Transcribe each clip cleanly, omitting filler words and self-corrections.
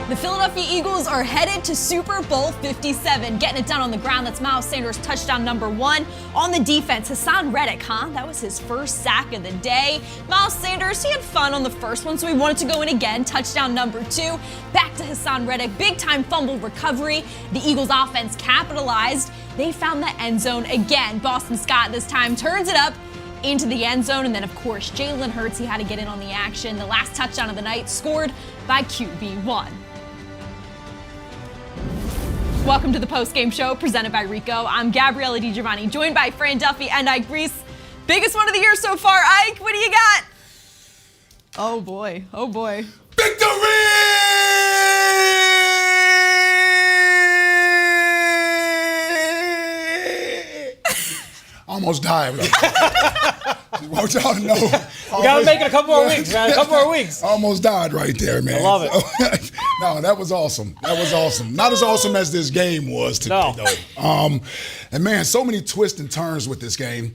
The Philadelphia Eagles are headed to Super Bowl 57. Getting it done on the ground, that's Miles Sanders' touchdown number 1. On the defense, Haason Reddick, that was his first sack of the day. Miles Sanders, he had fun on the first one, so he wanted to go in again. Touchdown number 2. Back to Haason Reddick, big-time fumble recovery. The Eagles offense capitalized. They found the end zone again. Boston Scott this time turns it up into the end zone, and then of course Jalen Hurts, he had to get in on the action. The last touchdown of the night scored by QB1. Welcome to the Postgame Show presented by Ricoh. I'm Gabriella DiGiovanni, joined by Fran Duffy and Ike Reese. Biggest one of the year so far. Ike, what do you got? Oh boy, oh boy. Victory! Almost died. Just want y'all to know. We gotta make it a couple more weeks, man. A couple more weeks. Almost died right there, man. I love it. No, that was awesome. That was awesome. Not as awesome as this game was today, though. And man, so many twists and turns with this game.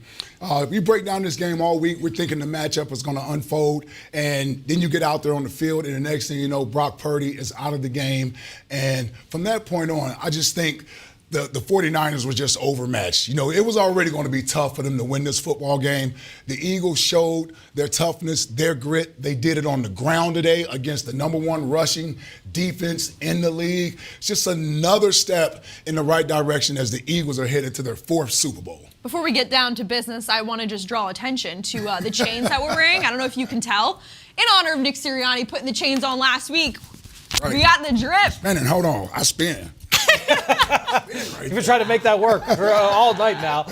We break down this game all week. We're thinking the matchup is going to unfold, and then you get out there on the field, and the next thing you know, Brock Purdy is out of the game. And from that point on, I just think the 49ers were just overmatched. You know, it was already going to be tough for them to win this football game. The Eagles showed their toughness, their grit. They did it on the ground today against the #1 rushing defense in the league. It's just another step in the right direction as the Eagles are headed to their 4th Super Bowl. Before we get down to business, I want to just draw attention to the chains that we're wearing. I don't know if you can tell. In honor of Nick Sirianni putting the chains on last week, we got the drip. Man, and hold on, I spin. You've been trying to make that work for all night now.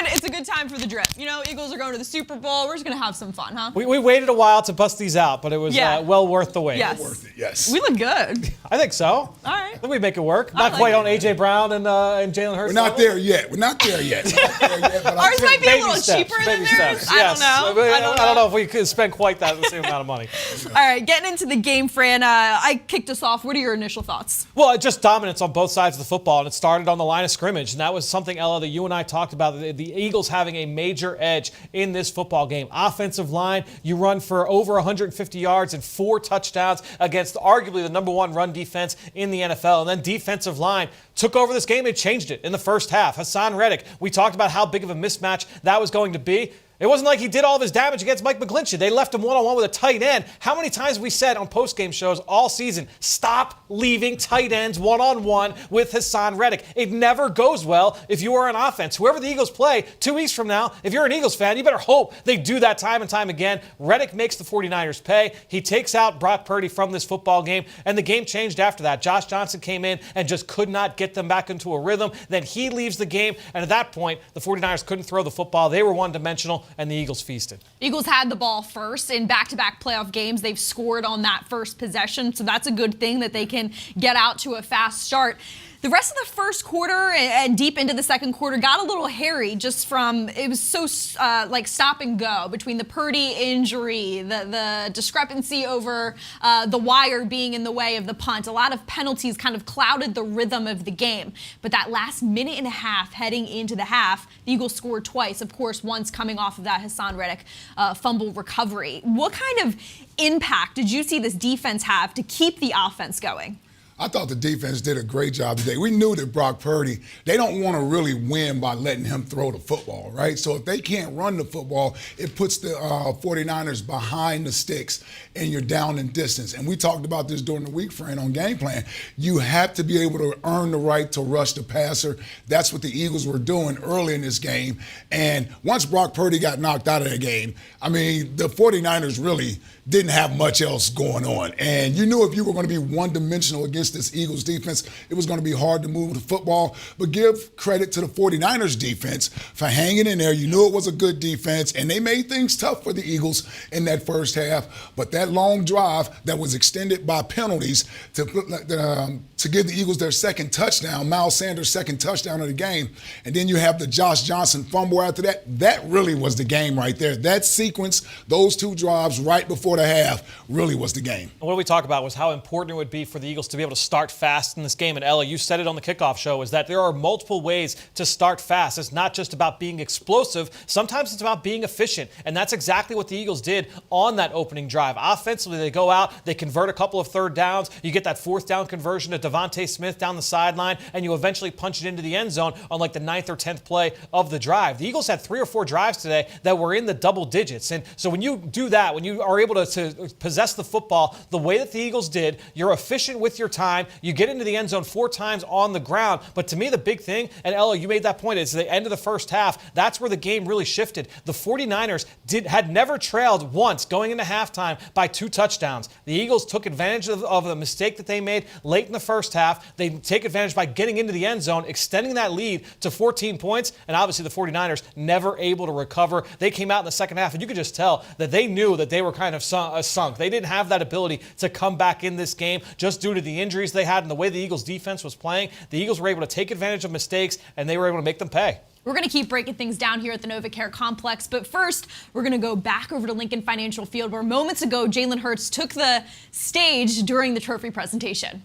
It's a good time for the drip. You know, Eagles are going to the Super Bowl. We're just going to have some fun, huh? We waited a while to bust these out, but it was well worth the wait. Yes. Well worth it, yes. We look good. I think so. All right. I think we make it work. Not quite on A.J. Brown and Jalen Hurts. We're not there yet. We're not there yet. But Ours might be a little cheaper than baby theirs. steps. I don't know. I don't know if we could spend quite that the same amount of money. All right, getting into the game, Fran. I kicked us off. What are your initial thoughts? Well, just dominance on both sides of the football, and it started on the line of scrimmage, and that was something, Ella, that you and I talked about, the Eagles having a major edge in this football game. Offensive line, you run for over 150 yards and 4 touchdowns against arguably the #1 run defense in the NFL, and then defensive line took over this game and changed it in the first half. Haason Reddick, we talked about how big of a mismatch that was going to be. It wasn't like he did all of his damage against Mike McGlinchey. They left him one-on-one with a tight end. How many times have we said on post-game shows all season, stop leaving tight ends one-on-one with Haason Reddick? It never goes well if you are an offense. Whoever the Eagles play 2 weeks from now, if you're an Eagles fan, you better hope they do that time and time again. Reddick makes the 49ers pay. He takes out Brock Purdy from this football game, and the game changed after that. Josh Johnson came in and just could not get them back into a rhythm. Then he leaves the game, and at that point, the 49ers couldn't throw the football. They were one-dimensional, and the Eagles feasted. Eagles had the ball first in back-to-back playoff games. They've scored on that first possession, so that's a good thing that they can get out to a fast start. The rest of the first quarter and deep into the second quarter got a little hairy just from, it was so like stop and go between the Purdy injury, the discrepancy over the wire being in the way of the punt. A lot of penalties kind of clouded the rhythm of the game. But that last minute and a half heading into the half, the Eagles scored twice. Of course, once coming off of that Haason Reddick fumble recovery. What kind of impact did you see this defense have to keep the offense going? I thought the defense did a great job today. We knew that Brock Purdy, they don't want to really win by letting him throw the football, right? So if they can't run the football, it puts the 49ers behind the sticks and you're down in distance. And we talked about this during the week, Fran, on game plan. You have to be able to earn the right to rush the passer. That's what the Eagles were doing early in this game. And once Brock Purdy got knocked out of the game, I mean, the 49ers really didn't have much else going on. And you knew if you were going to be one-dimensional against this Eagles defense, it was going to be hard to move the football. But give credit to the 49ers defense for hanging in there. You knew it was a good defense, and they made things tough for the Eagles in that first half. But that long drive that was extended by penalties to give the Eagles their second touchdown, Miles Sanders' second touchdown of the game, and then you have the Josh Johnson fumble after that, that really was the game right there. That sequence, those 2 drives right before the half really was the game. What we talked about was how important it would be for the Eagles to be able to start fast in this game. And Ella, you said it on the kickoff show, is that there are multiple ways to start fast. It's not just about being explosive. Sometimes it's about being efficient. And that's exactly what the Eagles did on that opening drive. Offensively, they go out, they convert a couple of third downs. You get that fourth down conversion to Devontae Smith down the sideline, and you eventually punch it into the end zone on like the 9th or 10th play of the drive. The Eagles had 3 or 4 drives today that were in the double digits. And so when you do that, when you are able to possess the football the way that the Eagles did, you're efficient with your time. You get into the end zone 4 times on the ground. But to me, the big thing, and Ella, you made that point, is the end of the first half. That's where the game really shifted. The 49ers had never trailed once going into halftime by 2 touchdowns. The Eagles took advantage of the mistake that they made late in the first half. They take advantage by getting into the end zone, extending that lead to 14 points, and obviously the 49ers never able to recover. They came out in the second half, and you could just tell that they knew that they were kind of sunk. They didn't have that ability to come back in this game just due to the injuries they had and the way the Eagles defense was playing. The Eagles were able to take advantage of mistakes, and they were able to make them pay. We're going to keep breaking things down here at the NovaCare Complex, but first, we're going to go back over to Lincoln Financial Field, where moments ago, Jalen Hurts took the stage during the trophy presentation.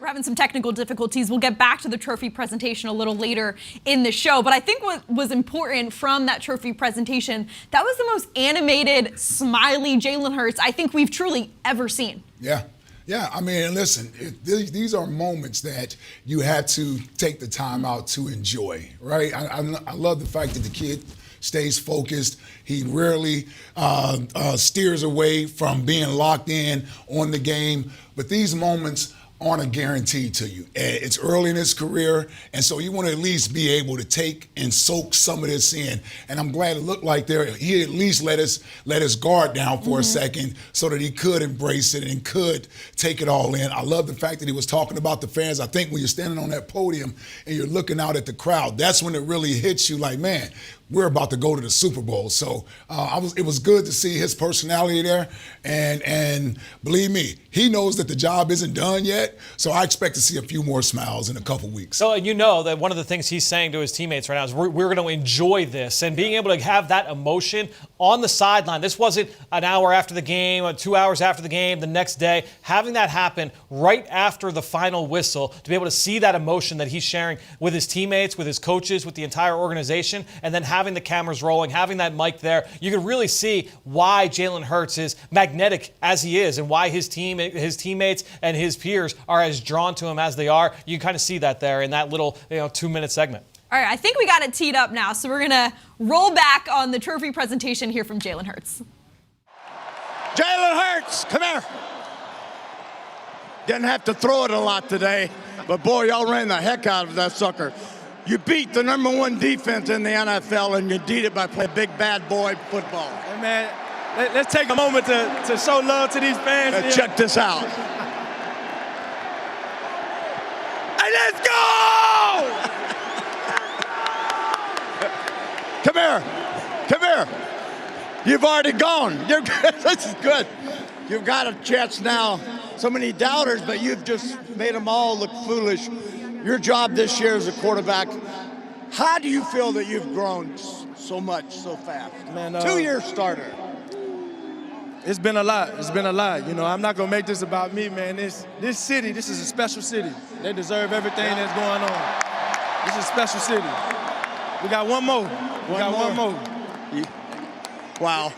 Having some technical difficulties. We'll get back to the trophy presentation a little later in the show. But I think what was important from that trophy presentation, that was the most animated, smiley Jalen Hurts I think we've truly ever seen. Yeah. Yeah, I mean, listen, these are moments that you have to take the time out to enjoy, right? I love the fact that the kid stays focused. He rarely steers away from being locked in on the game. But these moments aren't a guarantee to you. It's early in his career, and so you want to at least be able to take and soak some of this in. And I'm glad it looked like he at least let his guard down for a second so that he could embrace it and could take it all in. I love the fact that he was talking about the fans. I think when you're standing on that podium and you're looking out at the crowd, that's when it really hits you like, man, we're about to go to the Super Bowl. So it was good to see his personality there. And believe me, he knows that the job isn't done yet. So I expect to see a few more smiles in a couple weeks. So you know that one of the things he's saying to his teammates right now is we're going to enjoy this. And being able to have that emotion on the sideline. This wasn't an hour after the game or 2 hours after the game, the next day. Having that happen right after the final whistle, to be able to see that emotion that he's sharing with his teammates, with his coaches, with the entire organization, and then having the cameras rolling, having that mic there, you can really see why Jalen Hurts is magnetic as he is and why his teammates and his peers are as drawn to him as they are. You can kind of see that there in that little 2-minute segment. All right, I think we got it teed up now, so we're going to roll back on the trophy presentation here from Jalen Hurts. Jalen Hurts, come here. Didn't have to throw it a lot today, but boy, y'all ran the heck out of that sucker. You beat the #1 defense in the NFL, and you did it by playing big bad boy football. Hey man, let's take a moment to show love to these fans. Now check this out. Hey, let's go! Come here. Come here. You've already gone. This is good. You've got a chance now. So many doubters, but you've just made them all look foolish. Your job this year as a quarterback, how do you feel that you've grown so much, so fast? Man, 2-year starter. It's been a lot. It's been a lot. You know, I'm not going to make this about me, man. This city, this is a special city. They deserve everything that's going on. This is a special city. We got one more. We got one more. Wow.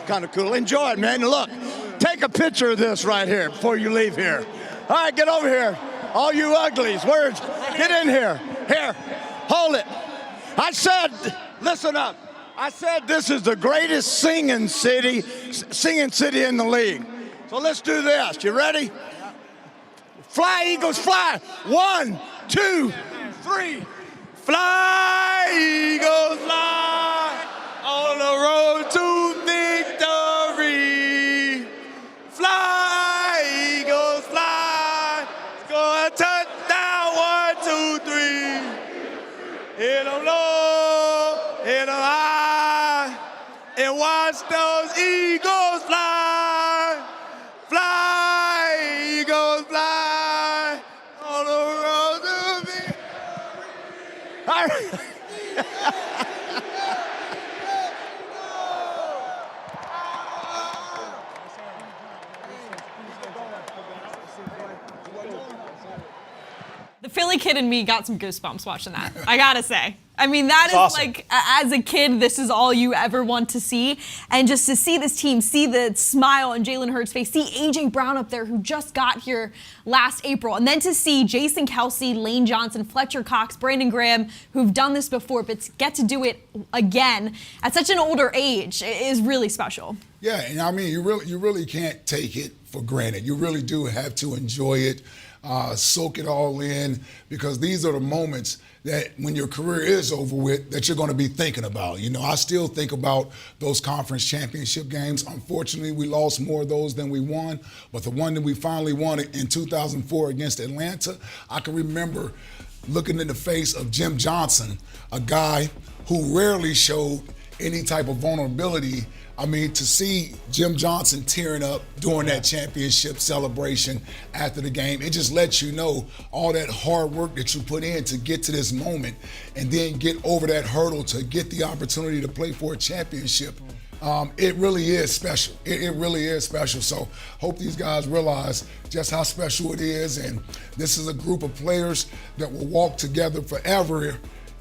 Kind of cool. Enjoy it, man. Look, take a picture of this right here before you leave here. All right, get over here. All you uglies, get in here. Here, hold it. I said, listen up. I said this is the greatest singing city in the league. So let's do this. You ready? Fly, Eagles, fly. 1, 2, 3. Fly, Eagles, fly on the road to victory. Fly, Eagles, fly. Score a touchdown, 1, 2, 3. Hit them low, hit them high, and watch those Eagles fly. Fly, Eagles, fly on the road to victory. All right. The Philly kid in me got some goosebumps watching that, I gotta say. I mean, that is awesome. like, as a kid, this is all you ever want to see. And just to see this team, see the smile on Jalen Hurts' face, see A.J. Brown up there who just got here last April, and then to see Jason Kelce, Lane Johnson, Fletcher Cox, Brandon Graham, who've done this before, but get to do it again at such an older age is really special. Yeah, and I mean, you really can't take it for granted. You really do have to enjoy it, soak it all in, because these are the moments that when your career is over with, that you're going to be thinking about. You know, I still think about those conference championship games. Unfortunately, we lost more of those than we won, but the one that we finally won in 2004 against Atlanta, I can remember looking in the face of Jim Johnson, a guy who rarely showed any type of vulnerability. I mean, to see Jim Johnson tearing up during that championship celebration after the game, it just lets you know all that hard work that you put in to get to this moment and then get over that hurdle to get the opportunity to play for a championship. It really is special. It really is special. So hope these guys realize just how special it is. And this is a group of players that will walk together forever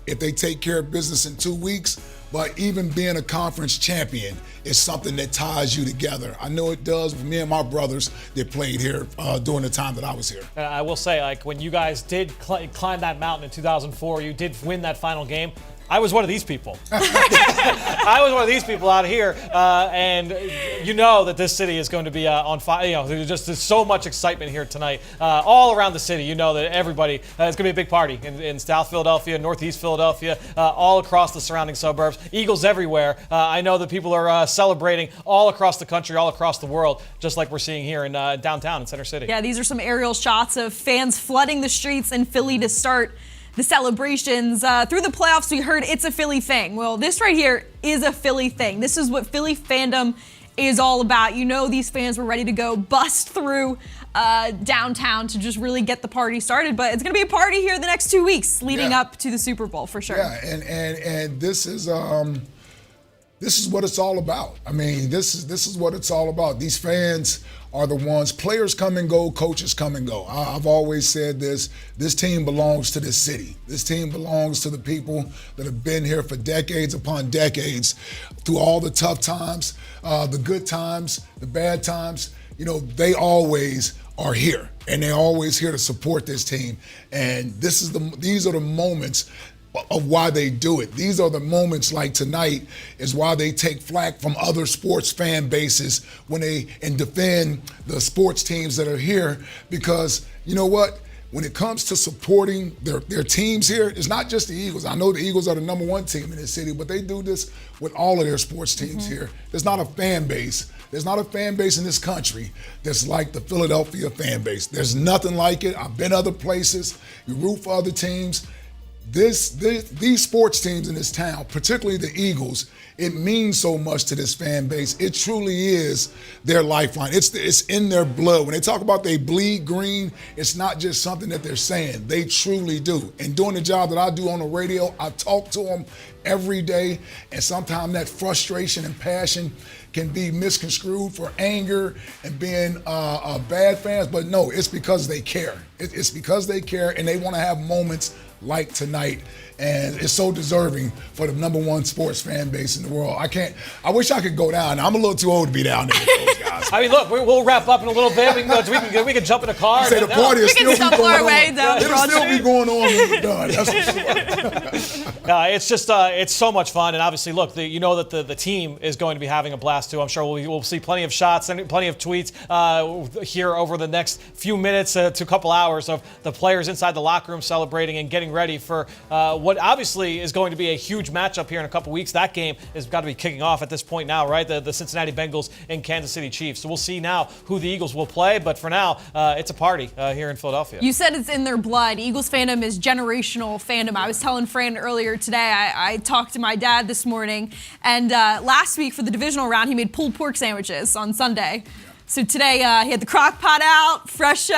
if they take care of business in 2 weeks. But even being a conference champion is something that ties you together. I know it does with me and my brothers that played here during the time that I was here. I will say, like, when you guys did climb that mountain in 2004, you did win that final game. I was one of these people. I was one of these people out here, and you know that this city is going to be on fire. You know, there's so much excitement here tonight, all around the city. You know that everybody, it's going to be a big party in South Philadelphia, Northeast Philadelphia, all across the surrounding suburbs. Eagles everywhere. I know that people are celebrating all across the country, all across the world, just like we're seeing here in downtown in Center City. Yeah, these are some aerial shots of fans flooding the streets in Philly to start the celebrations. Through the playoffs, we heard it's a Philly thing. Well, this right here is a Philly thing. This is what Philly fandom is all about. You know, these fans were ready to go bust through downtown to just really get the party started. But it's going to be a party here the next 2 weeks leading up to the Super Bowl for sure. Yeah, and this is what it's all about. I mean, this is what it's all about. These fans are the ones. Players come and go, coaches come and go. I've always said this. This team belongs to this city. This team belongs to the people that have been here for decades upon decades, through all the tough times, the good times, the bad times. You know, they always are here, and they're always here to support this team. And these are the moments of why they do it. These are the moments like tonight is why they take flack from other sports fan bases when they defend the sports teams that are here, because you know what? When it comes to supporting their teams here, it's not just the Eagles. I know the Eagles are the #1 team in this city, but they do this with all of their sports teams here. There's not a fan base. There's not a fan base in this country that's like the Philadelphia fan base. There's nothing like it. I've been other places. You root for other teams. these sports teams in this town, particularly the Eagles, it means so much to this fan base. It truly is their lifeline. It's in their blood. When they talk about they bleed green, it's not just something that they're saying. They truly do. And doing the job that I do on the radio, I talk to them every day, and sometimes that frustration and passion can be misconstrued for anger and being bad fans. But no, it's because they care. It's because they care, and they want to have moments like tonight, and it's so deserving for the #1 sports fan base in the world. I wish I could go down. I'm a little too old to be down there with those guys. I mean, look, we'll wrap up in a little bit. We can jump in a car. Say the party will still be going on. It'll Broad still Street. be going on when we're done. That's for sure. It's just it's so much fun, and obviously, look, you know that the team is going to be having a blast too. I'm sure we'll see plenty of shots and plenty of tweets here over the next few minutes to a couple hours of the players inside the locker room celebrating and getting ready for what obviously is going to be a huge matchup here in a couple weeks. That game has got to be kicking off at this point now, right? The Cincinnati Bengals and Kansas City Chiefs. So we'll see now who the Eagles will play, but for now, it's a party here in Philadelphia. You said it's in their blood. Eagles fandom is generational fandom. I was telling Fran earlier today, I talked to my dad this morning, and last week for the divisional round, he made pulled pork sandwiches on Sunday. So today he had the crock pot out, fresh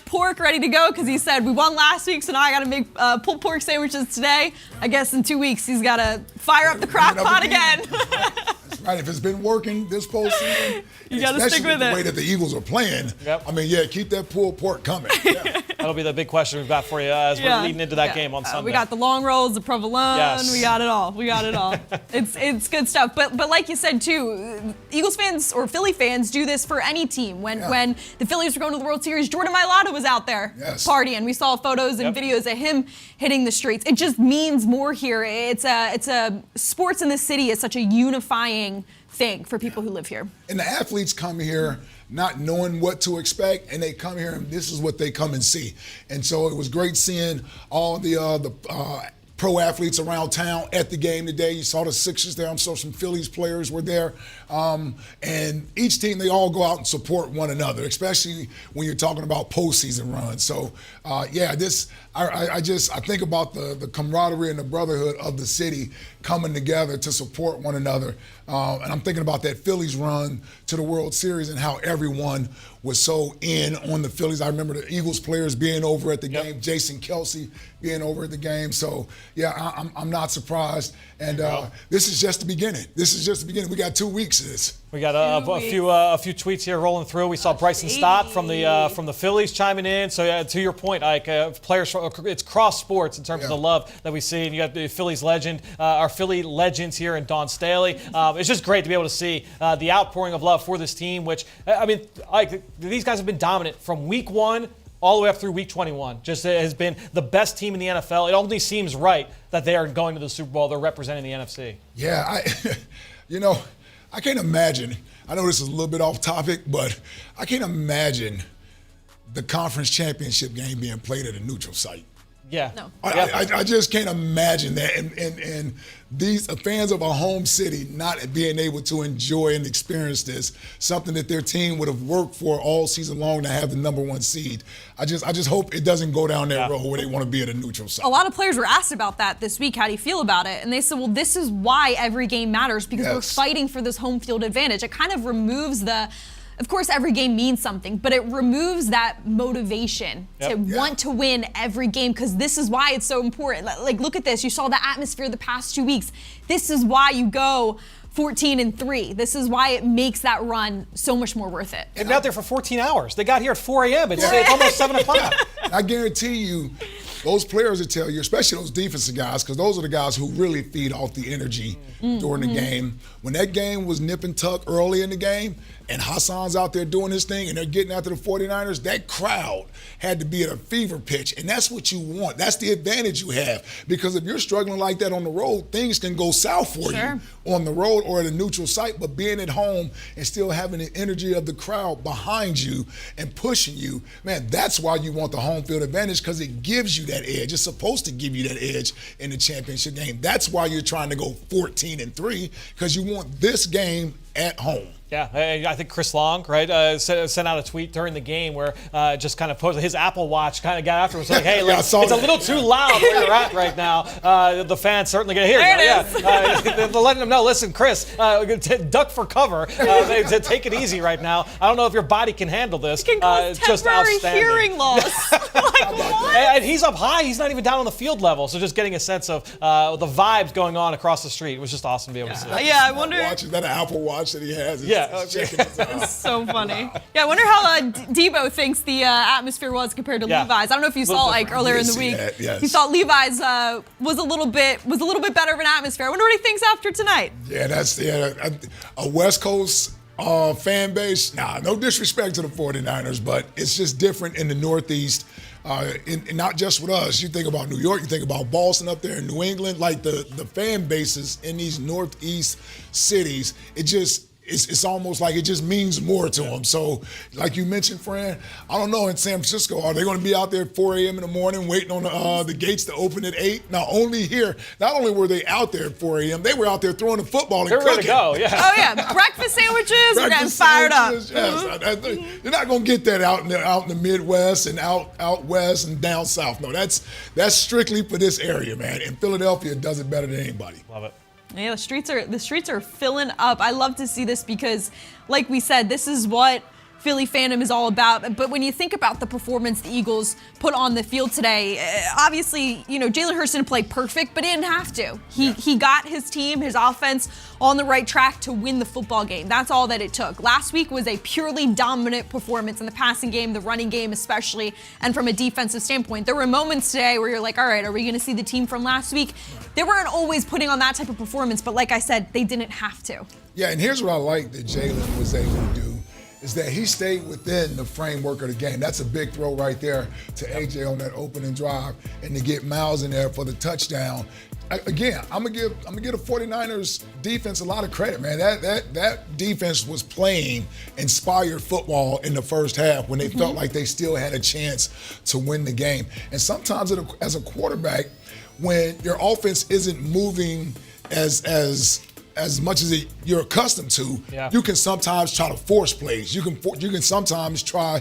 pork ready to go, because he said, we won last week, so now I got to make pulled pork sandwiches today. I guess in 2 weeks he's got to fire up the crock pot again. That's right. If it's been working this postseason, you got to stick with the it. way that the Eagles are playing, Yep. I mean, yeah, keep that pulled pork coming. Yeah. That'll be the big question we've got for you as we're leading into that game on Sunday. We got the long rolls, the provolone. Yes. We got it all. It's good stuff. But like you said too, Eagles fans or Philly fans do this for any team. When the Phillies were going to the World Series, Jordan Mailata was out there partying. We saw photos and videos of him hitting the streets. It just means more here. It's a sports in the city is such a unifying thing for people who live here. And the athletes come here not knowing what to expect, and they come here and this is what they come and see. And so it was great seeing all the pro athletes around town at the game today. You saw the Sixers there. I'm sure some Phillies players were there. And each team, they all go out and support one another, especially when you're talking about postseason runs. So, I think about the camaraderie and the brotherhood of the city coming together to support one another. And I'm thinking about that Phillies run to the World Series and how everyone was so in on the Phillies. I remember the Eagles players being over at the game, Jason Kelsey being over at the game. So, I'm not surprised. And this is just the beginning. We got 2 weeks of this. We got a few tweets here rolling through. We saw Bryson Stott from the Phillies chiming in. So to your point, Ike, players, it's cross sports in terms of the love that we see. And you got the Phillies legend, our Philly legends here in Dawn Staley. It's just great to be able to see the outpouring of love for this team. Which Ike, these guys have been dominant from week 1 all the way up through week 21. Just has been the best team in the NFL. It only seems right that they are going to the Super Bowl. They're representing the NFC. Yeah, I can't imagine. I know this is a little bit off topic, but I can't imagine the conference championship game being played at a neutral site. Yeah. No. I just can't imagine that. And these fans of a home city not being able to enjoy and experience this, something that their team would have worked for all season long to have the #1 seed. I just hope it doesn't go down that road where they want to be at a neutral site. A lot of players were asked about that this week. How do you feel about it? And they said, well, this is why every game matters, because we're fighting for this home field advantage. It kind of removes of course, every game means something, but it removes that motivation to want to win every game, because this is why it's so important. Like, look at this. You saw the atmosphere the past 2 weeks. This is why you go 14-3. This is why it makes that run so much more worth it. They've been out there for 14 hours. They got here at 4 a.m. It's almost 7 o'clock. I guarantee you, those players will tell you, especially those defensive guys, because those are the guys who really feed off the energy during the game. When that game was nip and tuck early in the game, and Hassan's out there doing his thing, and they're getting after the 49ers, that crowd had to be at a fever pitch, and that's what you want. That's the advantage you have, because if you're struggling like that on the road, things can go south for you on the road or at a neutral site, but being at home and still having the energy of the crowd behind you and pushing you, man, that's why you want the home field advantage, because it gives you that edge. It's supposed to give you that edge in the championship game. That's why you're trying to go 14-3, because you want this game at home. Yeah, I think Chris Long, right, sent out a tweet during the game where just kind of posted his Apple Watch, kind of got after him, saying, "Hey, look, it's a little too loud where you're at right now." The fans certainly going to hear you. They're letting them know. Listen, Chris, duck for cover. Take it easy right now. I don't know if your body can handle this. It can cause just temporary outstanding. hearing loss. Like, what? And he's up high. He's not even down on the field level. So just getting a sense of the vibes going on across the street. It was just awesome to be able to see. I wonder. Is that an Apple Watch that he has? It's so funny. Yeah, I wonder how Debo thinks the atmosphere was compared to Levi's. I don't know if you saw Ike earlier in the week. Yes. He thought Levi's was a little bit better of an atmosphere. I wonder what he thinks after tonight. Yeah, that's a West Coast fan base. No disrespect to the 49ers, but it's just different in the Northeast. And not just with us. You think about New York, you think about Boston up there in New England, like the fan bases in these Northeast cities, it's almost like it just means more to them. So, like you mentioned, Fran, I don't know in San Francisco, are they going to be out there at 4 a.m. in the morning waiting on the gates to open at 8? Not only were they out there at 4 a.m., they were out there throwing the football and cooking. They're ready to go, yeah. Oh, yeah. Breakfast sandwiches, we're getting fired up. Yes. You're not going to get that out in the Midwest and out west and down south. No, that's strictly for this area, man. And Philadelphia does it better than anybody. Love it. Yeah, the streets are filling up. I love to see this because, like we said, this is what Philly fandom is all about. But when you think about the performance the Eagles put on the field today, obviously, Jalen Hurts didn't play perfect, but he didn't have to. He got his team, his offense on the right track to win the football game. That's all that it took. Last week was a purely dominant performance in the passing game, the running game especially, and from a defensive standpoint. There were moments today where you're like, all right, are we going to see the team from last week? They weren't always putting on that type of performance, but like I said, they didn't have to. Yeah, and here's what I like that Jalen was able to do is that he stayed within the framework of the game. That's a big throw right there to AJ on that opening drive, and to get Miles in there for the touchdown. Again, I'm gonna give the 49ers defense a lot of credit, man. That defense was playing inspired football in the first half when they felt like they still had a chance to win the game. And sometimes as a quarterback, when your offense isn't moving as much as you're accustomed to, you can sometimes try to force plays. You can sometimes try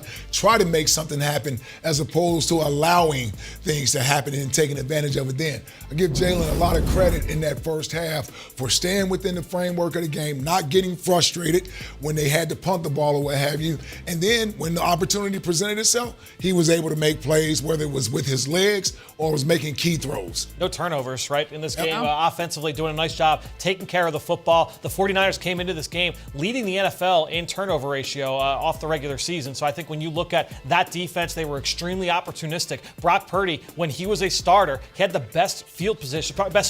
to make something happen as opposed to allowing things to happen and taking advantage of it then. I give Jalen a lot of credit in that first half for staying within the framework of the game, not getting frustrated when they had to punt the ball or what have you. And then when the opportunity presented itself, he was able to make plays, whether it was with his legs or was making key throws. No turnovers, right, in this game. Offensively doing a nice job taking care of the football. The 49ers came into this game leading the NFL in turnover ratio off the regular season. So I think when you look at that defense, they were extremely opportunistic. Brock Purdy, when he was a starter, he had the best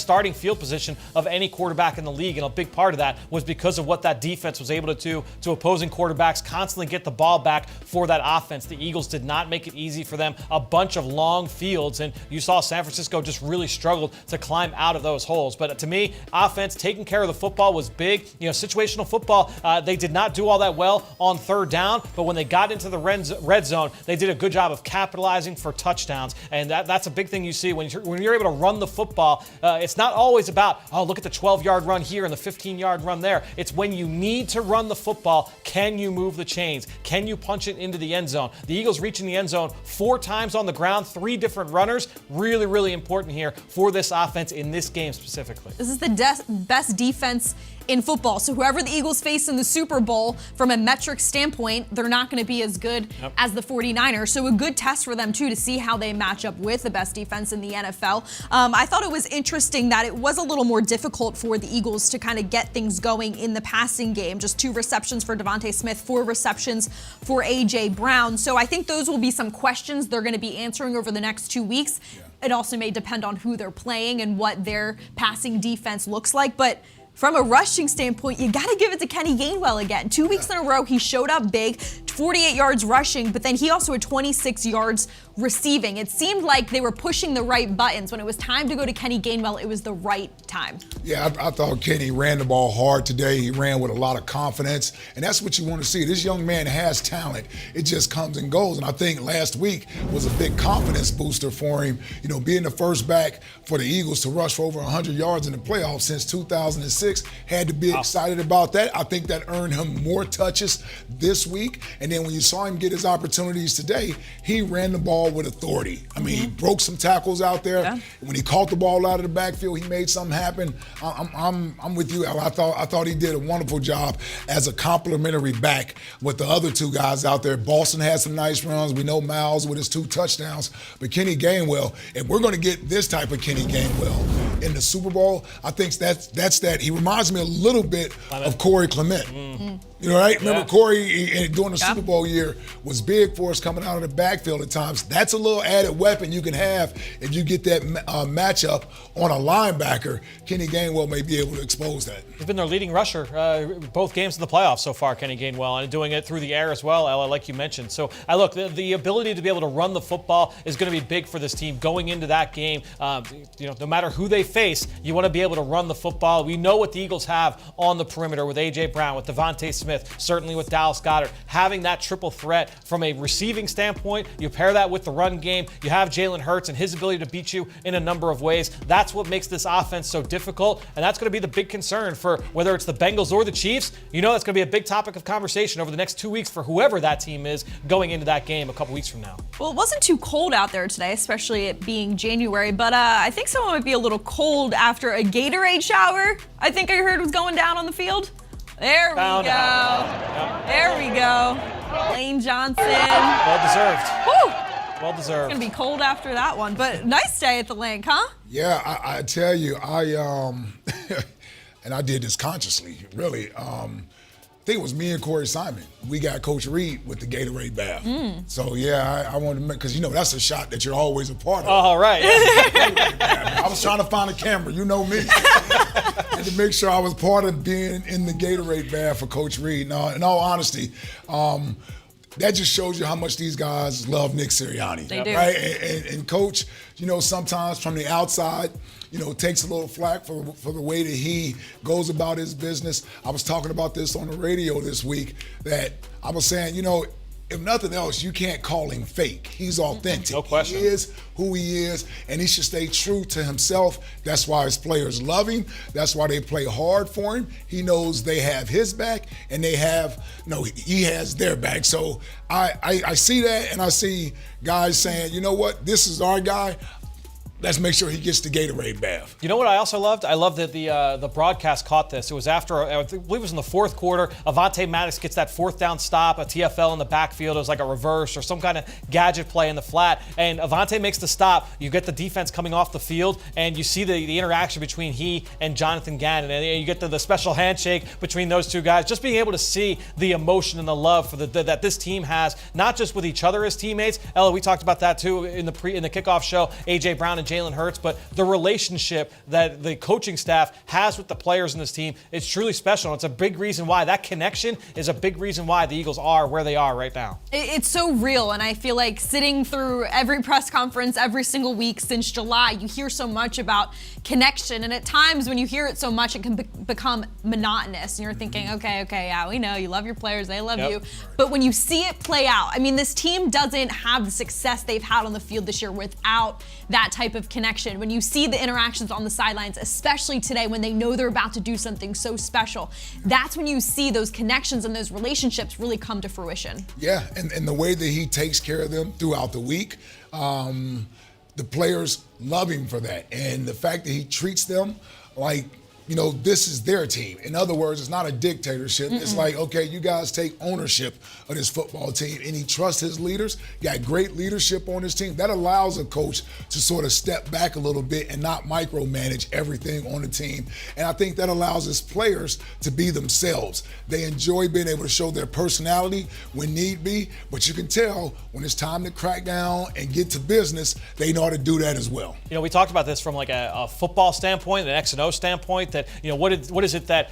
starting field position of any quarterback in the league. And a big part of that was because of what that defense was able to do to opposing quarterbacks, constantly get the ball back for that offense. The Eagles did not make it easy for them. A bunch of long fields, and you saw San Francisco just really struggled to climb out of those holes. But to me, offense, taking care of the football was big. Situational football, they did not do all that well on third down, but when they got into the red zone, they did a good job of capitalizing for touchdowns. And that's a big thing you see when you're able to run the football. It's not always about, look at the 12-yard run here and the 15-yard run there. It's when you need to run the football, can you move the chains? Can you punch it into the end zone? The Eagles reaching the end zone 4 times on the ground, 3 different runners. Really, really important here for this offense in this game specifically. This is the best defense in football. So whoever the Eagles face in the Super Bowl, from a metric standpoint, they're not going to be as good as the 49ers. So a good test for them, too, to see how they match up with the best defense in the NFL. I thought it was interesting that it was a little more difficult for the Eagles to kind of get things going in the passing game. Just 2 receptions for Devontae Smith, 4 receptions for A.J. Brown. So I think those will be some questions they're going to be answering over the next 2 weeks. It also may depend on who they're playing and what their passing defense looks like. But from a rushing standpoint, you got to give it to Kenny Gainwell again. 2 weeks in a row, he showed up big, 48 yards rushing, but then he also had 26 yards receiving. It seemed like they were pushing the right buttons. When it was time to go to Kenny Gainwell, it was the right time. Yeah, I thought Kenny ran the ball hard today. He ran with a lot of confidence, and that's what you want to see. This young man has talent. It just comes and goes, and I think last week was a big confidence booster for him. You know, being the first back for the Eagles to rush for over 100 yards in the playoffs since 2006, had to be excited about that. I think that earned him more touches this week, and then when you saw him get his opportunities today, he ran the ball with authority. I mean, he broke some tackles out there. Yeah. When he caught the ball out of the backfield, he made something happen. I'm with you, Al. I thought he did a wonderful job as a complimentary back with the other two guys out there. Boston had some nice runs. We know Miles with his 2 touchdowns. But Kenny Gainwell, if we're going to get this type of Kenny Gainwell in the Super Bowl, I think that's that. He reminds me a little bit of Corey Clement. Mm-hmm. You know, right? Remember Corey during the Super Bowl year was big for us coming out of the backfield at times. That's a little added weapon you can have if you get that matchup on a linebacker. Kenny Gainwell may be able to expose that. He's been their leading rusher both games in the playoffs so far, Kenny Gainwell, and doing it through the air as well, Ella, like you mentioned. So, look, the ability to be able to run the football is going to be big for this team going into that game. No matter who they face, you want to be able to run the football. We know what the Eagles have on the perimeter with A.J. Brown, with Devontae Smith, certainly with Dallas Goedert. Having that triple threat from a receiving standpoint, you pair that with the run game, you have Jalen Hurts and his ability to beat you in a number of ways. That's what makes this offense so difficult, and that's going to be the big concern for whether it's the Bengals or the Chiefs. You know that's going to be a big topic of conversation over the next 2 weeks for whoever that team is going into that game a couple weeks from now. Well, it wasn't too cold out there today, especially it being January, but I think someone might be a little cold after a Gatorade shower, I think I heard was going down on the field. There we go. Yep. There we go. Lane Johnson. Well deserved. Woo! Well deserved. It's going to be cold after that one, but nice day at the link, huh? Yeah, I tell you, and I did this consciously, really. I think it was me and Corey Simon. We got Coach Reed with the Gatorade bath. So, yeah, I wanted to make, because, that's a shot that you're always a part of. Oh, right. I was trying to find a camera. You know me. And to make sure I was part of being in the Gatorade bath for Coach Reed. Now, in all honesty, that just shows you how much these guys love Nick Sirianni. They do. Right? And Coach, sometimes from the outside, takes a little flack for the way that he goes about his business. I was talking about this on the radio this week, that I was saying, if nothing else, you can't call him fake. He's authentic. No question. He is who he is, and he should stay true to himself. That's why his players love him. That's why they play hard for him. He knows they have his back, and he has their back. So I see that, and I see guys saying, you know what, this is our guy. Let's make sure he gets the Gatorade bath. You know what I also loved? I loved that the broadcast caught this. It was after, I believe it was in the fourth quarter, Avonte Maddox gets that 4th down stop, a TFL in the backfield. It was like a reverse or some kind of gadget play in the flat. And Avonte makes the stop. You get the defense coming off the field, and you see the interaction between he and Jonathan Gannon. And you get the special handshake between those two guys. Just being able to see the emotion and the love for that this team has, not just with each other as teammates. Ella, we talked about that too in the kickoff show, A.J. Brown and Jalen Hurts, but the relationship that the coaching staff has with the players in this team, it's truly special. It's a big reason why that connection is a big reason why the Eagles are where they are right now. It's so real, and I feel like sitting through every press conference every single week since July, you hear so much about connection, and at times when you hear it so much, it can become monotonous, and you're thinking, okay, yeah, we know you love your players, they love you, but when you see it play out, I mean, this team doesn't have the success they've had on the field this year without that type of connection. When you see the interactions on the sidelines, especially today when they know they're about to do something so special, that's when you see those connections and those relationships really come to fruition. Yeah, and the way that he takes care of them throughout the week, the players love him for that. And the fact that he treats them like, this is their team. In other words, it's not a dictatorship. It's like, okay, you guys take ownership of this football team, and he trusts his leaders. Got great leadership on his team. That allows a coach to sort of step back a little bit and not micromanage everything on the team. And I think that allows his players to be themselves. They enjoy being able to show their personality when need be, but you can tell when it's time to crack down and get to business, they know how to do that as well. We talked about this from like a football standpoint, an X and O standpoint, that that, what is it that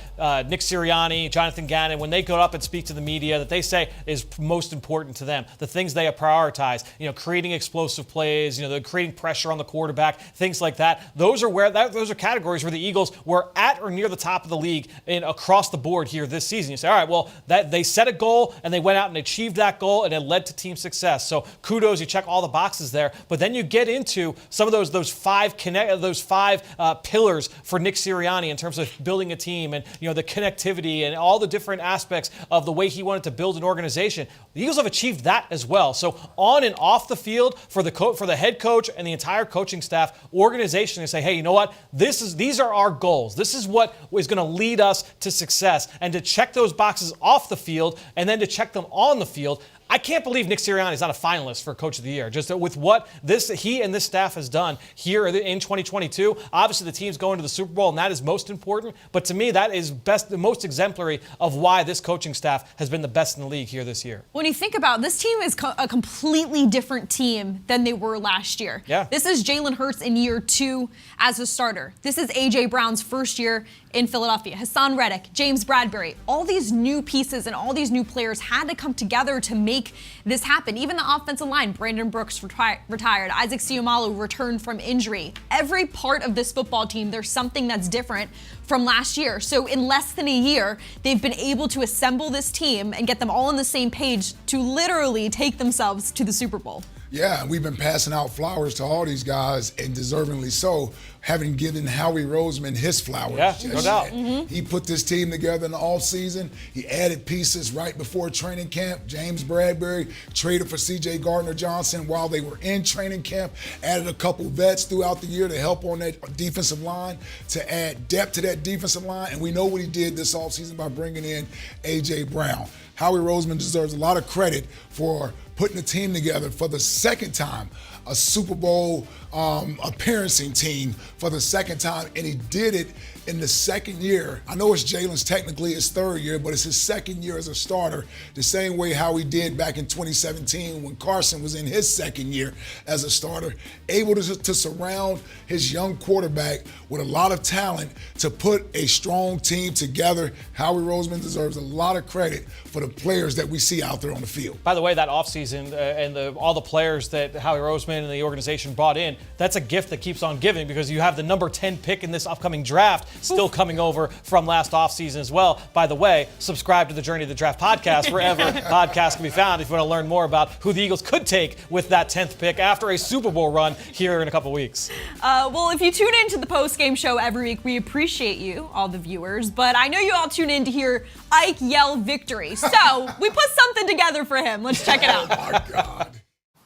Nick Sirianni, Jonathan Gannon, when they go up and speak to the media, that they say is most important to them, the things they prioritize, creating explosive plays, they're creating pressure on the quarterback, things like that. Those are categories where the Eagles were at or near the top of the league across the board here this season. You say, all right, well, that they set a goal and they went out and achieved that goal and it led to team success. So kudos, you check all the boxes there. But then you get into some of those five pillars for Nick Sirianni in terms of building a team and the connectivity and all the different aspects of the way he wanted to build an organization. The Eagles have achieved that as well. So on and off the field for the head coach and the entire coaching staff, organization, and say, hey, you know what? These are our goals. This is what is going to lead us to success. And to check those boxes off the field and then to check them on the field. I can't believe Nick Sirianni is not a finalist for Coach of the Year. Just with what he and this staff has done here in 2022. Obviously, the team's going to the Super Bowl, and that is most important. But to me, that is the most exemplary of why this coaching staff has been the best in the league here this year. When you think about it, this team is a completely different team than they were last year. Yeah. This is Jalen Hurts in year 2 as a starter. This is A.J. Brown's first year in Philadelphia. Hassan Reddick, James Bradbury, all these new pieces and all these new players had to come together to make this happen. Even the offensive line, Brandon Brooks retired, Isaac Seumalo returned from injury. Every part of this football team, there's something that's different from last year. So in less than a year, they've been able to assemble this team and get them all on the same page to literally take themselves to the Super Bowl. Yeah, we've been passing out flowers to all these guys, and deservingly so, having given Howie Roseman his flowers. Yeah, no doubt. He put this team together in the offseason. He added pieces right before training camp. James Bradbury traded for C.J. Gardner-Johnson while they were in training camp, added a couple vets throughout the year to help on that defensive line, to add depth to that defensive line, and we know what he did this offseason by bringing in A.J. Brown. Howie Roseman deserves a lot of credit for putting a team together for the second time, a Super Bowl appearancing team for the second time, and he did it in the second year. I know it's Jalen's technically his third year, but it's his second year as a starter, the same way how he did back in 2017 when Carson was in his second year as a starter, able to surround his young quarterback with a lot of talent to put a strong team together. Howie Roseman deserves a lot of credit for the players that we see out there on the field. By the way, that offseason and all the players that Howie Roseman and the organization brought in, that's a gift that keeps on giving because you have the number 10 pick in this upcoming draft still coming over from last offseason as well. By the way, subscribe to the Journey of the Draft podcast wherever podcasts can be found if you want to learn more about who the Eagles could take with that 10th pick after a Super Bowl run here in a couple weeks. Well, if you tune into the Postgame Show every week, we appreciate you, all the viewers, but I know you all tune in to hear Ike yell victory. So we put something together for him. Let's check it out. Oh my God.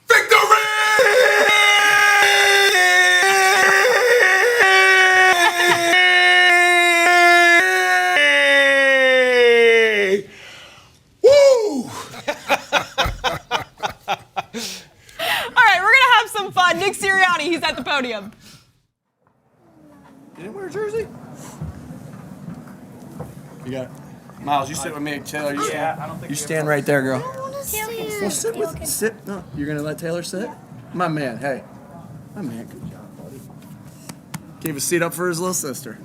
Victory! Woo! All right, we're going to have some fun. Nick Sirianni, he's at the podium. You didn't wear a jersey? You got it. Miles, you sit with me. Taylor, you stand right there, girl. Well, sit. No, you're gonna let Taylor sit? My man, hey. My man, good job, buddy. Gave a seat up for his little sister.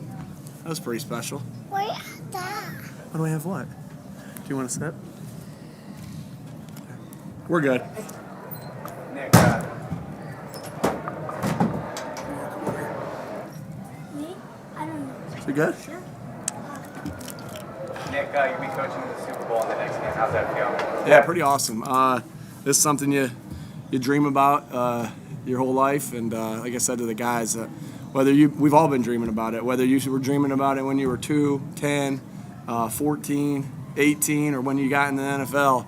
That was pretty special. Wait, that. What do I have what? Do you want to sit? We're good. Me? I don't know. Is it good? Sure. Nick, you'll be coaching in the Super Bowl in the next game. How's that feel? Yeah, pretty awesome. This is something you dream about your whole life, and like I said to the guys, we've all been dreaming about it. Whether you were dreaming about it when you were 2, 10, 14, 18, or when you got in the NFL,